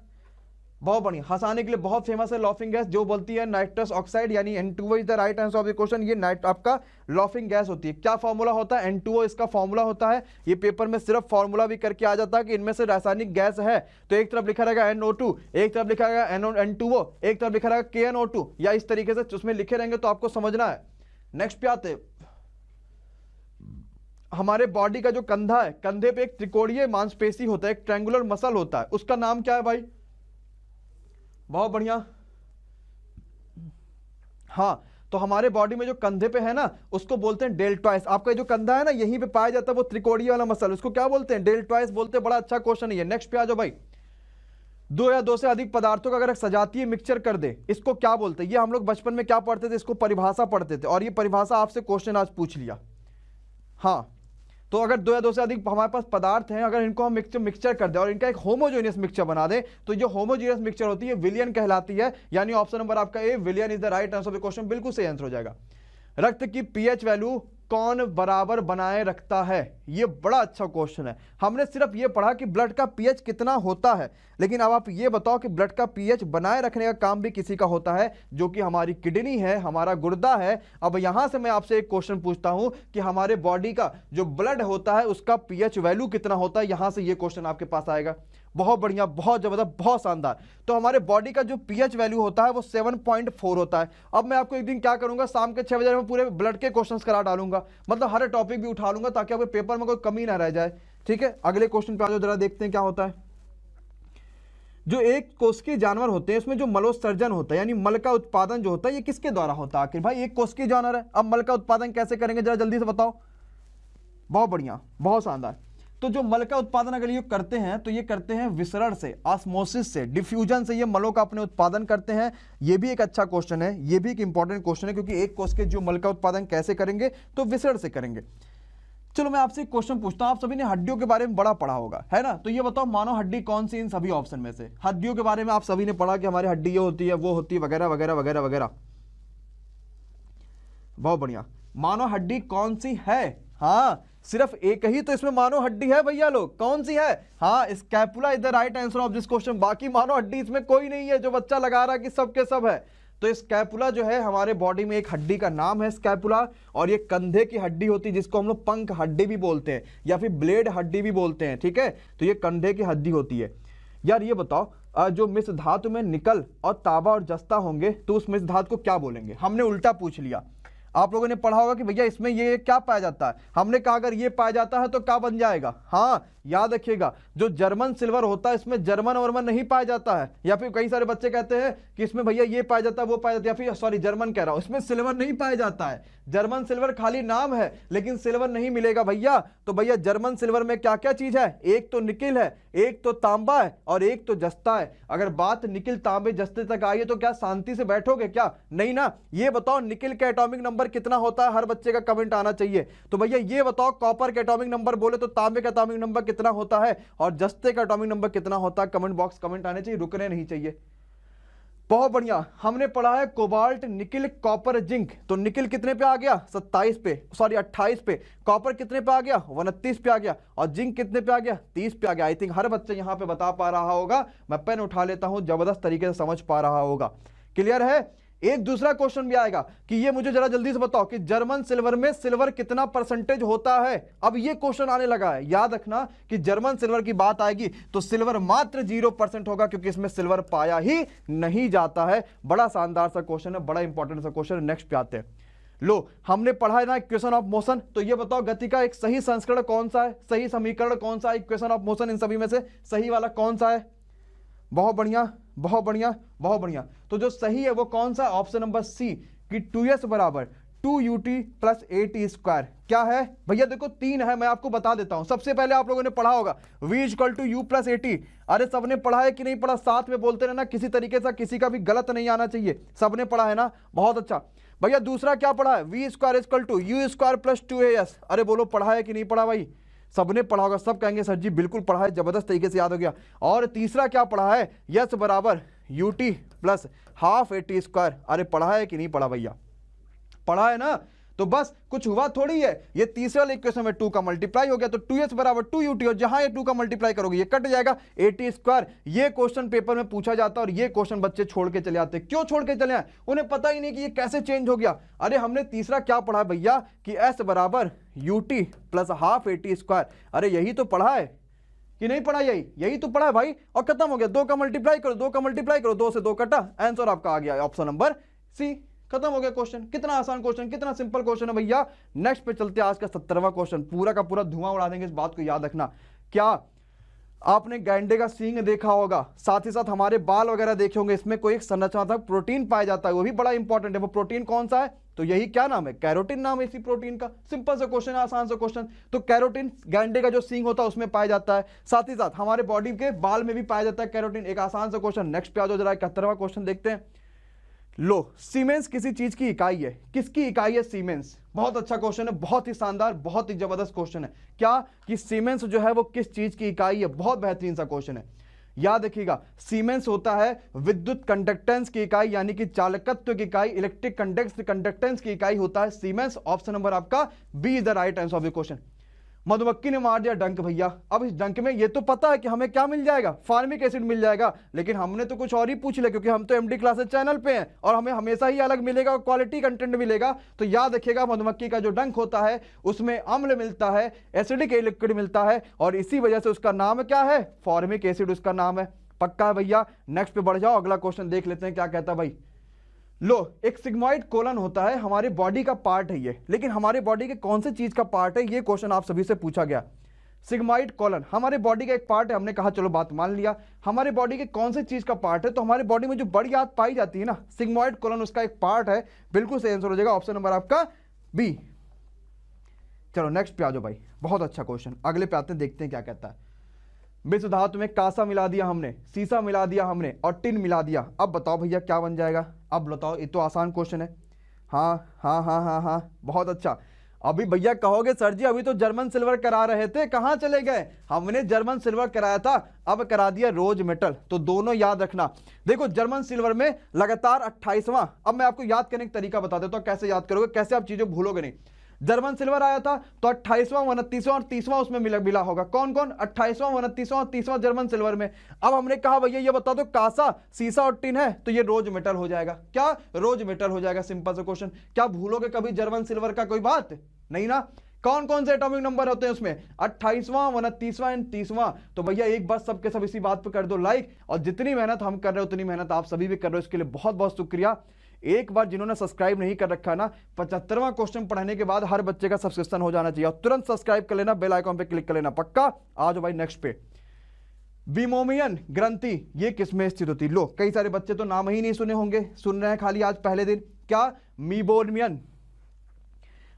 बहुत बढ़िया। हंसाने के लिए बहुत फेमस है लाफिंग गैस, जो बोलती है नाइट्रस ऑक्साइड, यानी N2O is the right answer of the question. ये आपका लाफिंग गैस होती है। क्या फॉर्मूला होता है? N2O इसका फॉर्मूला होता है। ये पेपर में सिर्फ फॉर्मूला भी करके आ जाता है कि इनमें से रासायनिक गैस है तो एक तरफ लिखा रहेगा NO2, एक तरफ लिखा रहेगा N2O, एक तरफ लिखा रहेगा KNO2, या इस तरीके से उसमें लिखे रहेंगे तो आपको समझना है। नेक्स्ट पे आते, हमारे बॉडी का जो कंधा है, कंधे पे एक त्रिकोणीय मांसपेशी होता है, एक ट्रायंगुलर मसल होता है, उसका नाम क्या है भाई? बहुत बढ़िया। हाँ, तो हमारे बॉडी में जो कंधे पे है ना, उसको बोलते हैं डेल्टॉइस। आपका जो कंधा है ना, यहीं पे पाया जाता है वो त्रिकोणीय वाला मसल, उसको क्या बोलते हैं? डेल्टॉइस बोलते हैं। बड़ा अच्छा क्वेश्चन है ये। नेक्स्ट पे आ जाओ भाई। दो या दो से अधिक पदार्थों का अगर सजातीय मिक्सचर कर दे, इसको क्या बोलते हैं? ये हम लोग बचपन में क्या पढ़ते थे? इसको परिभाषा पढ़ते थे, और ये परिभाषा आपसे क्वेश्चन आज पूछ लिया। हाँ, तो अगर दो या दो से अधिक हमारे पास पदार्थ हैं, अगर इनको हम मिक्सचर कर दें और इनका एक होमोजेनियस मिक्सचर बना दें, तो जो होमोजेनियस मिक्सचर होती है विलियन कहलाती है। यानी ऑप्शन नंबर आपका ए, विलियन is the right answer of the question. बिल्कुल सही आंसर हो जाएगा। रक्त की पीएच वैल्यू कौन बराबर बनाए रखता है? ये बड़ा अच्छा क्वेश्चन है। हमने सिर्फ ये पढ़ा कि ब्लड का पीएच कितना होता है, लेकिन अब आप ये बताओ कि ब्लड का पीएच बनाए रखने का काम भी किसी का होता है, जो कि हमारी किडनी है, हमारा गुर्दा है। अब यहां से मैं आपसे एक क्वेश्चन पूछता हूं कि हमारे बॉडी का जो ब्लड होता है उसका पीएच वैल्यू कितना होता है? यहां से ये क्वेश्चन आपके पास आएगा। बहुत बढ़िया, बहुत जबरदस्त, बहुत शानदार। तो हमारे बॉडी का जो पीएच वैल्यू होता है वो 7.4 होता है। अब मैं आपको एक दिन क्या करूंगा, शाम के 6 बजे में पूरे ब्लड के क्वेश्चंस करा डालूंगा, मतलब हर टॉपिक भी उठा लूंगा ताकि आपके पेपर में कोई कमी ना रह जाए। ठीक है, अगले क्वेश्चन पे आ जाओ, जरा देखते हैं क्या होता है। जो एक कोशिकीय जानवर होते हैं, उसमें जो मलोत्सर्जन होता है, यानी मल का उत्पादन जो होता है, ये किसके द्वारा होता है? आखिर भाई एक कोशिकीय जानवर है, अब मल का उत्पादन कैसे करेंगे, जरा जल्दी से बताओ। बहुत बढ़िया, बहुत शानदार। तो जो मल का उत्पादन अगर ये करते हैं तो ये करते हैं विसरण से, ऑस्मोसिस से, डिफ्यूजन से ये मलों का अपने उत्पादन करते हैं। ये भी एक अच्छा क्वेश्चन है, ये भी एक इंपॉर्टेंट क्वेश्चन है, क्योंकि एक कोशिका जो मल का उत्पादन कैसे करेंगे, तो विसरण से करेंगे। चलो मैं आपसे एक क्वेश्चन पूछता हूं, आप सभी ने हड्डियों के बारे में बड़ा पढ़ा होगा, है ना? तो ये बताओ मानव हड्डी कौन सी इन सभी ऑप्शन में से? हड्डियों के बारे में आप सभी ने पढ़ा कि हमारी हड्डी ये होती है, वो होती है, वगैरह वगैरह वगैरह वगैरह। बहुत बढ़िया। मानव हड्डी कौन सी है? हाँ, सिर्फ एक ही तो इसमें मानव हड्डी है भैया लोग, कौन सी है? हाँ, scapula is the right answer of this question. बाकी मानव हड्डी इसमें कोई नहीं है जो बच्चा लगा रहा कि सब के सब है। तो स्कैपुला जो है हमारे बॉडी में एक हड्डी का नाम है स्कैपुला, और ये कंधे की हड्डी होती है जिसको हम लोग पंख हड्डी भी बोलते हैं या फिर ब्लेड हड्डी भी बोलते हैं। ठीक है, तो ये कंधे की हड्डी होती है। यार ये बताओ, जो मिश्र धातु में निकल और तांबा और जस्ता होंगे तो उस मिश्र धातु को क्या बोलेंगे? हमने उल्टा पूछ लिया। आप लोगों ने पढ़ा होगा कि भैया इसमें ये क्या पाया जाता है, हमने कहा अगर ये पाया जाता है तो क्या बन जाएगा? हाँ, याद रखिएगा, जो जर्मन सिल्वर होता है इसमें जर्मन वर्मन नहीं पाया जाता है। या फिर कई सारे बच्चे कहते हैं कि इसमें भैया ये पाया जाता है, वो पाया जाता है, या फिर सॉरी जर्मन कह रहा हूं, इसमें सिल्वर नहीं पाया जाता है। जर्मन सिल्वर खाली नाम है, लेकिन सिल्वर नहीं मिलेगा भैया। तो भैया जर्मन सिल्वर में क्या क्या चीज है? एक तो निकिल है, एक तो तांबा है, और एक तो जस्ता है। अगर बात निकिल तांबे जस्ते तक आई है तो क्या शांति से बैठोगे क्या? नहीं ना। ये बताओ निकिल का एटॉमिक नंबर कितना होता है? हर बच्चे का कमेंट आना चाहिए। तो भैया ये बताओ कॉपर का एटॉमिक नंबर बोले तो तांबे का एटॉमिक नंबर कितना होता है और जस्ते का एटॉमिक नंबर कितना होता है? कमेंट बॉक्स कमेंट आने चाहिए, रुकने नहीं चाहिए। बहुत बढ़िया। हमने पढ़ा है कोबाल्ट, निकिल, कॉपर, जिंक। तो निकिल कितने पे आ गया? 27 पे, सॉरी 28 पे। कॉपर कितने पे आ गया? 29 पे आ गया। और जिंक कितने पे आ गया? 30 पे आ गया। आई थिंक हर बच्चे यहां पे बता पा रहा होगा। मैं पेन उठा लेता हूं, जबरदस्त तरीके से समझ पा रहा होगा। क्लियर है? एक दूसरा क्वेश्चन भी आएगा कि ये मुझे जरा जल्दी से बताओ कि जर्मन सिल्वर में सिल्वर कितना परसेंटेज होता है? अब ये क्वेश्चन आने लगा है। याद रखना कि जर्मन सिल्वर की बात आएगी तो सिल्वर मात्र 0% होगा, क्योंकि इसमें सिल्वर पाया ही नहीं जाता है। बड़ा शानदार सा क्वेश्चन है, बड़ा इंपॉर्टेंट सा क्वेश्चन है। नेक्स्ट पे आते हैं। लो, हमने पढ़ा है ना इक्वेशन ऑफ मोशन। तो ये बताओ गति का एक सही संस्करण कौन सा है, सही समीकरण कौन सा है इक्वेशन ऑफ मोशन? इन सभी में से सही वाला कौन सा है? बहुत बढ़िया, बहुत बढ़िया, बहुत बढ़िया। तो जो सही है वो कौन सा? ऑप्शन नंबर सी, कि 2s बराबर 2ut प्लस 8t²। क्या है भैया? देखो 3 है, मैं आपको बता देता हूं। सबसे पहले आप लोगों ने पढ़ा होगा v equal to u plus 8t। अरे सबने पढ़ा है कि नहीं पढ़ा? साथ में बोलते रहना, किसी तरीके से किसी का भी गलत नहीं आना चाहिए। सबने पढ़ा है ना? बहुत अच्छा। भैया दूसरा क्या पढ़ा है? v² equal to u² plus 2as। अरे बोलो पढ़ा है कि नहीं पढ़ा भाई? सबने पढ़ा होगा, सब कहेंगे सर जी बिल्कुल पढ़ा है, जबरदस्त तरीके से याद हो गया। और तीसरा क्या पढ़ा है, यस बराबर UT plus half eighty square. अरे पढ़ा है कि नहीं पढ़ा भैया, पढ़ा है ना, तो बस कुछ हुआ थोड़ी है, ये तीसरे वाले इक्वेशन में 2 का मल्टीप्लाई हो गया तो 2s बराबर 2ut, और जहां ये 2 का मल्टीप्लाई करोगे ये कट जाएगा 80 स्क्वायर। ये क्वेश्चन पेपर में पूछा जाता है और ये क्वेश्चन बच्चे छोड़ के चले आते। क्यों छोड़ के चले आए, उन्हें पता ही नहीं कि ये कैसे चेंज हो गया। अरे हमने तीसरा क्या पढ़ा भैया कि s बराबर ut प्लस हाफ 80 स्क्वायर। अरे यही तो पढ़ा है कि नहीं पढ़ा, यही तो पढ़ा है भाई, और खत्म हो गया। 2 का मल्टीप्लाई करो, 2 का मल्टीप्लाई करो, 2 से 2 कटा, आंसर आपका आ गया ऑप्शन नंबर सी। खत्म हो गया क्वेश्चन। कितना आसान क्वेश्चन, कितना सिंपल क्वेश्चन है भैया। नेक्स्ट पे चलते हैं, आज का 17वां क्वेश्चन, पूरा का पूरा धुआं उड़ा देंगे, इस बात को याद रखना। क्या आपने गैंडे का सींग देखा होगा, साथ ही साथ हमारे बाल वगैरह देखे होंगे, इसमें कोई एक संरचनात्मक प्रोटीन पाया जाता है, वो भी बड़ा इंपॉर्टेंट है। वो प्रोटीन कौन सा है, तो यही क्या नाम है, कैरोटीन नाम है इसी प्रोटीन का। सिंपल सा क्वेश्चन है, आसान सा क्वेश्चन। तो कैरोटीन गैंडे का जो सींग होता है उसमें पाया जाता है, साथ ही साथ हमारे बॉडी के बाल में भी पाया जाता है कैरोटीन। एक आसान सा क्वेश्चन। नेक्स्ट पे आ जाओ जरा, 71वां क्वेश्चन देखते हैं। लो, सीमेंस किसी चीज की इकाई है, किसकी इकाई है सीमेंस। बहुत अच्छा क्वेश्चन है, बहुत ही शानदार, बहुत ही जबरदस्त क्वेश्चन है। क्या कि सीमेंस जो है वो किस चीज की इकाई है, बहुत बेहतरीन सा क्वेश्चन है। याद रखिएगा, सीमेंस होता है विद्युत कंडक्टेंस की इकाई, यानी कि चालकत्व की इकाई, इलेक्ट्रिक कंडक्टेंस की इकाई होता है सीमेंस। ऑप्शन नंबर आपका B is the right answer of the question. मधुमक्खी ने मार दिया डंक भैया, अब इस डंक में ये तो पता है कि हमें क्या मिल जाएगा, फार्मिक एसिड मिल जाएगा, लेकिन हमने तो कुछ और ही पूछ लिया, क्योंकि हम तो एमडी क्लासेस चैनल पे हैं और हमें हमेशा ही अलग मिलेगा और क्वालिटी कंटेंट मिलेगा। तो याद रखिएगा, मधुमक्खी का जो डंक होता है उसमें अम्ल मिलता है, एसिडिक लिक्विड मिलता है, और इसी वजह से उसका नाम क्या है, फॉर्मिक एसिड उसका नाम है। पक्का है भैया। नेक्स्ट पे बढ़ जाओ, अगला क्वेश्चन देख लेते हैं क्या कहता है भाई। लो, एक सिग्मॉइड कोलन होता है, हमारे बॉडी का पार्ट है ये, लेकिन हमारे बॉडी के कौन से चीज का पार्ट है, ये क्वेश्चन आप सभी से पूछा गया। सिग्मॉइड कोलन हमारे बॉडी का एक पार्ट है, हमने कहा चलो बात मान लिया। हमारे बॉडी के कौन से चीज का पार्ट है, तो हमारे बॉडी में जो बड़ी आंत पाई जाती है ना, सिग्मॉइड कोलन उसका एक पार्ट है। बिल्कुल सही आंसर हो जाएगा, ऑप्शन नंबर आपका बी। चलो नेक्स्ट पे आ जाओ भाई, बहुत अच्छा क्वेश्चन। अगले पे आते हैं, देखते हैं क्या कहता है। विश्व धातु में कांसा मिला दिया हमने, सीसा मिला दिया हमने, और टिन मिला दिया। अब बताओ भैया क्या बन जाएगा, अब बताओ, ये तो आसान क्वेश्चन है। हाँ हाँ हाँ हाँ हाँ, बहुत अच्छा। अभी भैया कहोगे सर जी अभी तो जर्मन सिल्वर करा रहे थे, कहाँ चले गए। हमने जर्मन सिल्वर कराया था, अब करा दिया रोज मेटल। तो दोनों याद रखना। देखो जर्मन सिल्वर में लगातार 28वां, अब मैं आपको याद करने का तरीका बता देता हूं, कैसे याद करोगे, कैसे आप चीजें भूलोगे नहीं। जर्मन सिल्वर आया था तो 28वां 29वां और 30वां उसमें मिला होगा। कौन कौन, 28वां 29वां और 30वां जर्मन सिल्वर में। अब हमने कहा भैया ये बता दो कांसा सीसा और टिन है, तो ये रोज मेटल हो जाएगा। क्या, रोज मेटल हो जाएगा। सिंपल सा क्वेश्चन। क्या भूलोगे कभी जर्मन सिल्वर का, कोई बात नहीं ना। कौन कौन से एटॉमिक नंबर होते हैं उसमें, 28वां 29वां एंड 30वां। तो भैया एक बार सबके सब इसी बात पर कर दो लाइक, और जितनी मेहनत हम कर रहे हो उतनी मेहनत आप सभी भी कर रहे हो, इसके लिए बहुत बहुत शुक्रिया। एक बार जिन्होंने सब्सक्राइब नहीं कर रखा ना, 75वां क्वेश्चन पढ़ने के बाद हर बच्चे का सब्सक्रिप्शन हो जाना चाहिए, और तुरंत सब्सक्राइब कर लेना, बेल आइकॉन पे क्लिक कर लेना। पक्का। आ जाओ भाई नेक्स्ट पे। बीमोमियन ग्रंथि ये किसमें स्थित होती है। लो, कई सारे बच्चे तो नाम ही नहीं सुने होंगे, सुन रहे हैं खाली आज पहले दिन। क्या, मीबोमियन।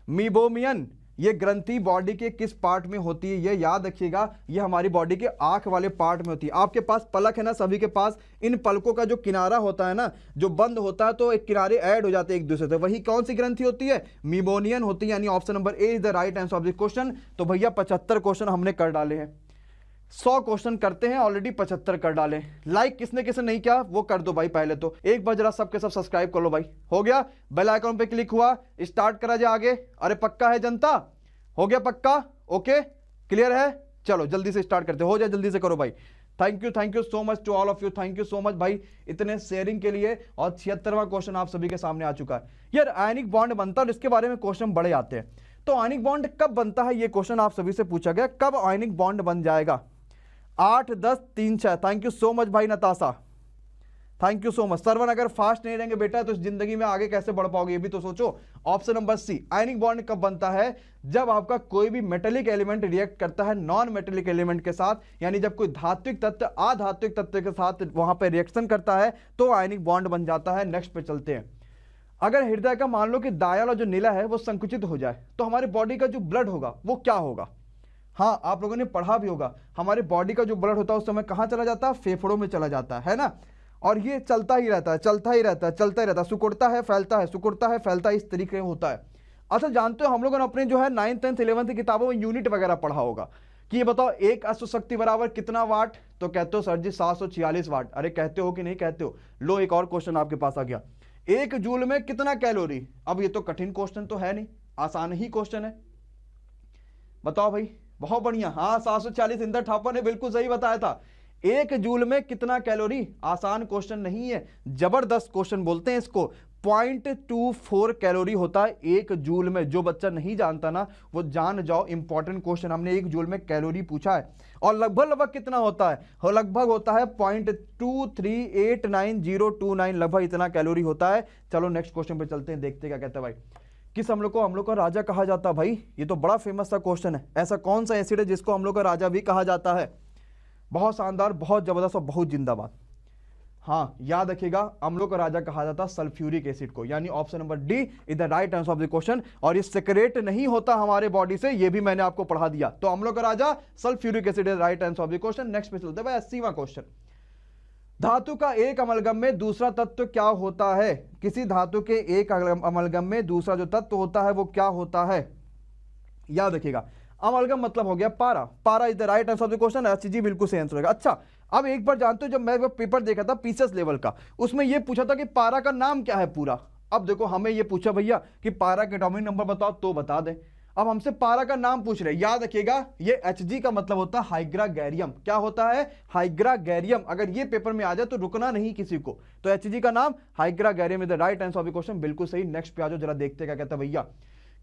मीबोमियन ये ग्रंथि बॉडी के किस पार्ट में होती है, ये याद रखिएगा। ये हमारी बॉडी के आंख वाले पार्ट में होती है। आपके पास पलक है ना, सभी के पास, इन पलकों का जो किनारा होता है ना, जो बंद होता है तो एक किनारे ऐड हो जाते हैं एक दूसरे से, वही कौन सी ग्रंथि होती है, मीबोनियन होती है। यानी option number A is the right answer of the question. तो भैया 75 क्वेश्चन हमने कर डाले हैं, 100 क्वेश्चन करते हैं, ऑलरेडी 75 कर डाले। लाइक किसने किसने नहीं किया वो कर दो भाई पहले तो। एक बार जरा सबके सब सब्सक्राइब कर लो भाई। हो गया, बेल आइकॉन पे क्लिक हुआ, स्टार्ट करा जाए आगे। अरे पक्का है जनता, हो गया पक्का, ओके क्लियर है। चलो जल्दी से स्टार्ट करते, हो जाए जल्दी से करो भाई। Thank you so much to all of you, thank you so much भाई इतने शेयरिंग के लिए। और 76वां क्वेश्चन आप सभी के सामने आ चुका है। यार आयनिक बॉन्ड बनता है और इसके बारे में क्वेश्चन बड़े आते हैं। तो आयनिक बॉन्ड कब बनता है, ये क्वेश्चन आप सभी से पूछा गया, कब आयनिक बॉन्ड बन जाएगा। 8 10 3 6। थैंक यू सो मच भाई Natasha, thank you so much. Servant अगर फास्ट नहीं रहेंगे बेटा तो इस जिंदगी में आगे कैसे बढ़ पाओगे, ये भी तो सोचो। Option number C, ionic bond कब बनता है, जब आपका कोई भी मेटेलिक एलिमेंट रिएक्ट करता है नॉन मेटेलिक एलिमेंट के साथ, यानी जब कोई धात्विक तत्व अधात्विक तत्व के साथ वहां पर रिएक्शन करता है तो आयनिक बॉन्ड बन जाता है। नेक्स्ट पे चलते हैं। अगर हृदय का मान लो कि दायां वाला जो नीला है वो संकुचित हो जाए तो हमारे बॉडी का जो ब्लड होगा वो क्या होगा। हाँ आप लोगों ने पढ़ा भी होगा, हमारे बॉडी का जो ब्लड होता है उस समय कहां चला जाता है, फेफड़ों में चला जाता है ना। और ये चलता ही रहता है, चलता ही रहता है, चलता ही रहता है, सिकुड़ता है फैलता है, सिकुड़ता है फैलता है, इस तरीके होता है। अच्छा जानते हो हम लोगों ने अपने जो है 9th 10th 11th की किताबों में यूनिट वगैरह पढ़ा होगा कि ये बताओ एक अश्व शक्ति बराबर कितना वाट, तो कहते हो सर जी 746 वाट। अरे कहते हो कि नहीं कहते हो? लो एक और क्वेश्चन आपके पास आ गया, एक जूल में कितना कैलोरी। अब ये तो कठिन क्वेश्चन तो है नहीं, आसान ही क्वेश्चन है, बताओ भाई। बहुत बढ़िया, हाँ 740, इंदर थापा ने बिल्कुल सही बताया था। एक जूल में कितना कैलोरी, आसान क्वेश्चन नहीं है, जबरदस्त क्वेश्चन बोलते हैं इसको। 0.24 कैलोरी होता है एक जूल में। जो बच्चा नहीं जानता ना वो जान जाओ, इंपॉर्टेंट क्वेश्चन, हमने एक जूल में कैलोरी पूछा है। और लगभग कितना होता है, लगभग होता है 0.238929, लगभग इतना कैलोरी होता है। चलो नेक्स्ट क्वेश्चन पे चलते हैं, देखते क्या कहता है भाई। किस हम लोग का राजा कहा जाता है भाई, ये तो बड़ा फेमस सा क्वेश्चन है। ऐसा कौन सा एसिड है जिसको हम लोग का राजा भी कहा जाता है? बहुत शानदार, बहुत जबरदस्त और बहुत जिंदाबाद। हाँ याद रखिएगा, अम्लों का राजा कहा जाता सल्फ्यूरिक एसिड को, यानी option number D is the right answer of the question. और ये सेक्रेट नहीं होता हमारे बॉडी से, ये भी मैंने आपको पढ़ा दिया। तो अम्लों का राजा sulphuric acid is right answer of the question. Next पे चलते हैं भाई, 80वां क्वेश्चन। धातु का एक अमलगम में दूसरा तत्व क्या होता है? किसी धातु के एक अमलगम में दूसरा जो तत्व होता है वो क्या होता है? याद रखिएगा, अमलगम मतलब हो गया पारा। पारा is the right answer of the question. जी बिल्कुल सही आंसर होगा। अच्छा अब एक बार जानते हो, जब मैं वो पेपर देखा था पीसीएस लेवल का, उसमें ये पूछा था कि पारा का नाम क्या है पूरा। अब देखो हमें ये पूछा भैया कि पारा के एटॉमिक नंबर बताओ, तो बता दे। अब हमसे पारा का नाम पूछ रहे, याद रखिएगा ये Hg का मतलब होता है हाइग्रागैरियम। क्या होता है? हाइग्रागैरियम। अगर ये पेपर में आ जाए तो रुकना नहीं किसी को। तो Hg का नाम hydrargyrum is the right answer of the question, बिल्कुल सही। नेक्स्ट पे आ जाओ, जरा देखते क्या कहता है भैया।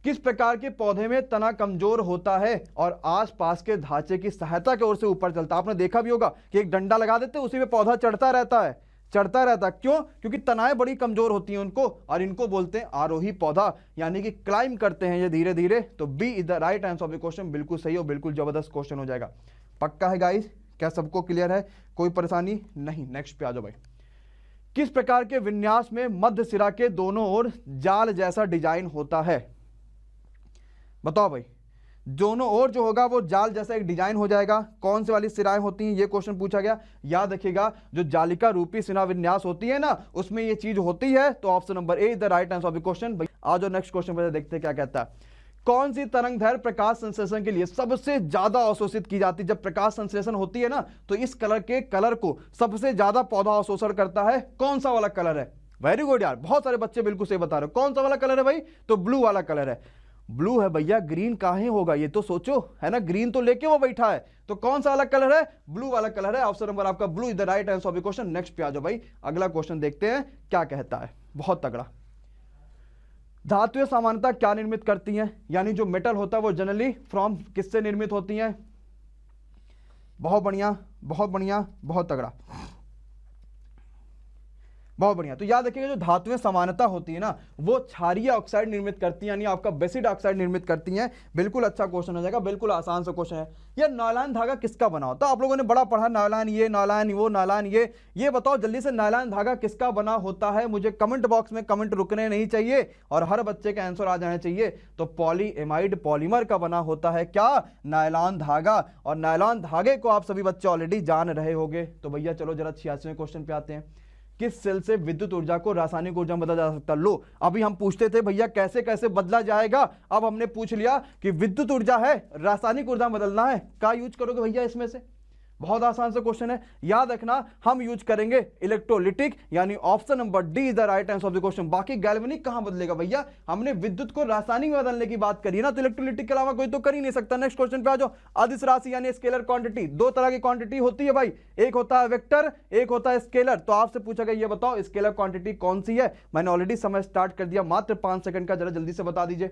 किस प्रकार के पौधे में तना कमजोर होता है और आसपास के ढांचे की सहायता की ओर से ऊपर चलता है? आपने देखा भी होगा कि एक डंडा लगा देते हैं, उसी में पौधा चढ़ता रहता है, चढ़ता रहता। क्यों? क्योंकि तनाएं बड़ी कमजोर होती हैं उनको, और इनको बोलते हैं आरोही पौधा, यानी कि क्लाइम करते हैं ये धीरे धीरे। तो B is the right answer of the question, बिल्कुल सही और बिल्कुल जबरदस्त क्वेश्चन हो जाएगा। पक्का है गाइस? क्या सबको क्लियर है? कोई परेशानी नहीं? नेक्स्ट पे आ जाओ भाई। किस प्रकार के विन्यास में मध्य सिरा के दोनों ओर जाल जैसा डिजाइन होता है? बताओ भाई। दोनों ओर जो होगा वो जाल जैसा एक डिजाइन हो जाएगा। कौन सी वाली सिराएं होती हैं, ये क्वेश्चन पूछा गया। याद रखिएगा, जो जालिका रूपी सिरा विन्यास होती है ना, उसमें ये चीज होती है। तो option number A is the right answer of the question. आज जो नेक्स्ट क्वेश्चन पर देखते हैं क्या कहता है। कौन सी तरंगदैर्घ्य प्रकाश संश्लेषण के लिए सबसे ज्यादा अवशोषित की जाती है? जब प्रकाश संश्लेषण होती है ना, तो इस कलर के कलर को सबसे ज्यादा पौधा अवशोषण करता है। कौन सा वाला कलर है? वेरी गुड यार, बहुत सारे बच्चे बिल्कुल सही बता रहे हो। कौन सा वाला कलर है भाई? तो ब्लू वाला कलर है। ब्लू है भैया, ग्रीन काहे होगा? ये तो सोचो, है ना, ग्रीन तो लेके वो बैठा है। तो कौन सा वाला कलर है? ब्लू वाला कलर है। ऑप्शन नंबर आपका blue is the right answer of the question. Next पे आ जाओ भाई, अगला क्वेश्चन देखते हैं क्या कहता है, बहुत तगड़ा। धातुएं सामान्यतः क्या निर्मित करती हैं? यानी जो मेटल होता है वो जनरली फ्रॉम किससे निर्मित होती हैं? बहुत बढ़िया, बहुत बढ़िया, बहुत तगड़ा, बहुत बढ़िया। तो याद रखिएगा, जो धातुएं समानता होती है ना, वो क्षारीय ऑक्साइड निर्मित करती है, यानी आपका बेसिड ऑक्साइड निर्मित करती हैं। बिल्कुल अच्छा क्वेश्चन हो जाएगा, बिल्कुल आसान सा क्वेश्चन है। ये नायलॉन धागा किसका बना होता है? आप लोगों ने बड़ा पढ़ा, नायलॉन ये, नायलॉन वो, नायलॉन ये बताओ जल्दी से, नायलॉन धागा किसका बना होता है? मुझे कमेंट बॉक्स में कमेंट रुकने नहीं चाहिए और हर बच्चे का आंसर आ जाना चाहिए। तो पॉलीएमाइड पॉलीमर का बना होता है क्या? नायलॉन धागा। और नायलॉन धागे को आप सभी बच्चे ऑलरेडी जान रहे होंगे। तो भैया चलो जरा 86वें क्वेश्चन पे आते हैं। किस सेल से विद्युत ऊर्जा को रासायनिक ऊर्जा में बदला जा सकता है? लो, अभी हम पूछते थे भैया कैसे कैसे बदला जाएगा, अब हमने पूछ लिया कि विद्युत ऊर्जा है, रासायनिक ऊर्जा में बदलना है, क्या यूज करोगे भैया इसमें से? बहुत आसान सा क्वेश्चन है, याद रखना, हम यूज करेंगे इलेक्ट्रोलिटिक, यानी option number D is the right answer of the question. बाकी गैल्वेनिक कहां बदलेगा भैया? हमने विद्युत को रासायनिक में बदलने की बात करी ना, तो इलेक्ट्रोलिटिक के अलावा कोई तो कर ही नहीं सकता। नेक्स्ट क्वेश्चन पे आ जाओ। अदिश राशि यानी स्केलर क्वांटिटी, दो तरह की क्वांटिटी होती है भाई, एक होता है वेक्टर, एक होता है स्केलर। तो आपसे पूछा गया ये बताओ स्केलर क्वांटिटी कौन सी है? मैंने ऑलरेडी समय स्टार्ट कर दिया, मात्र 5 सेकंड का, जरा जल्दी से बता दीजिए।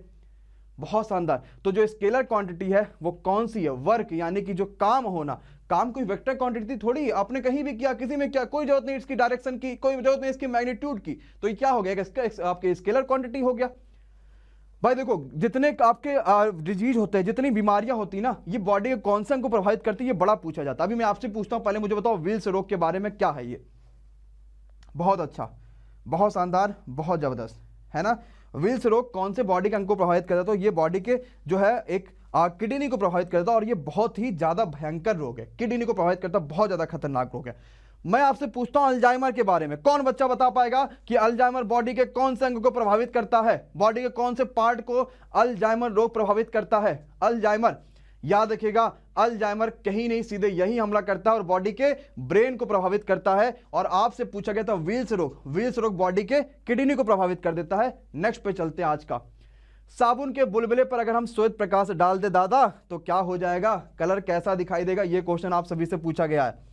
बहुत शानदार। तो जो स्केलर क्वांटिटी है वो कौन सी है? वर्क, यानी कि जो काम होना। काम कोई वेक्टर क्वांटिटी थोड़ी, आपने कहीं भी किया, किसी में क्या, कोई जरूरत नहीं इसकी डायरेक्शन की, कोई जरूरत नहीं इसकी मैग्नीट्यूड की। तो ये क्या हो गया? इसका आपके स्केलर क्वांटिटी हो गया भाई। देखो जितने आपके डिजीज होते हैं, जितनी बीमारियां होती है ना, ये बॉडी के कौन से अंग को प्रभावित करती है, ये बड़ा पूछा जाता है। अभी मैं आपसे पूछता हूं, पहले मुझे बताओ विल्स रोग के बारे में क्या है ये? बहुत अच्छा, बहुत शानदार, बहुत जबरदस्त, है ना। विल्स रोग कौन से बॉडी के अंग को प्रभावित करता है? तो ये बॉडी के जो है एक किडनी को प्रभावित करता है, और ये बहुत ही ज्यादा भयंकर रोग है, किडनी को प्रभावित करता है, बहुत ज्यादा खतरनाक रोग है। मैं आपसे पूछता हूं अल्जाइमर के बारे में, कौन बच्चा बता पाएगा कि अल्जाइमर बॉडी के कौन से अंग को प्रभावित करता है? बॉडी के कौन से पार्ट को अल्जाइमर रोग प्रभावित करता है? अल्जाइमर, याद रखिएगा, अल्जाइमर कहीं नहीं, सीधे यही हमला करता है और बॉडी के ब्रेन को प्रभावित करता है। और आपसे पूछा गया था विल्स रोग, विल्स रोग बॉडी के किडनी को प्रभावित कर देता है। नेक्स्ट पे चलते हैं आज का। साबुन के बुलबुले पर अगर हम श्वेत प्रकाश डाल दे दादा तो क्या हो जाएगा, कलर कैसा दिखाई देगा? ये क्वेश्चन आप सभी से पूछा गया है।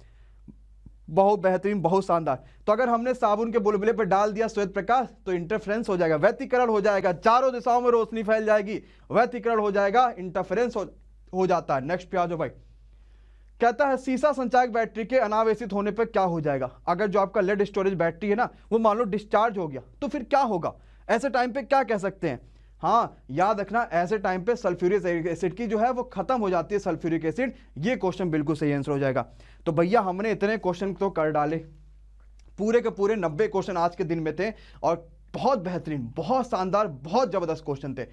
बहुत बेहतरीन, बहुत शानदार। तो अगर हमने साबुन के बुलबुले पर डाल दिया श्वेत प्रकाश तो इंटरफेरेंस हो जाएगा, व्यतिकरण हो जाएगा, चारों दिशाओं में रोशनी फैल जाएगी, व्यतिकरण हो जाएगा, इंटरफेरेंस हो जाता है। नेक्स्ट पे आ जाओ भाई। कहता है सीसा संचायक बैटरी के अनावेशित होने पर क्या हो जाएगा? अगर जो आपका लेड स्टोरेज बैटरी है ना वो मान लो डिस्चार्ज हो गया तो फिर क्या होगा? ऐसे टाइम पे क्या कह सकते हैं? हाँ, याद रखना, ऐसे टाइम पे सल्फ्यूरिक एसिड की जो है वो खत्म हो जाती है, सल्फ्यूरिक एसिड। ये क्वेश्चन बिल्कुल सही आंसर हो जाएगा। तो भैया हमने इतने क्वेश्चन तो कर डाले, पूरे के पूरे 90 क्वेश्चन आज के दिन में थे और बहुत बेहतरीन, बहुत शानदार, बहुत जबरदस्त क्वेश्चन थे।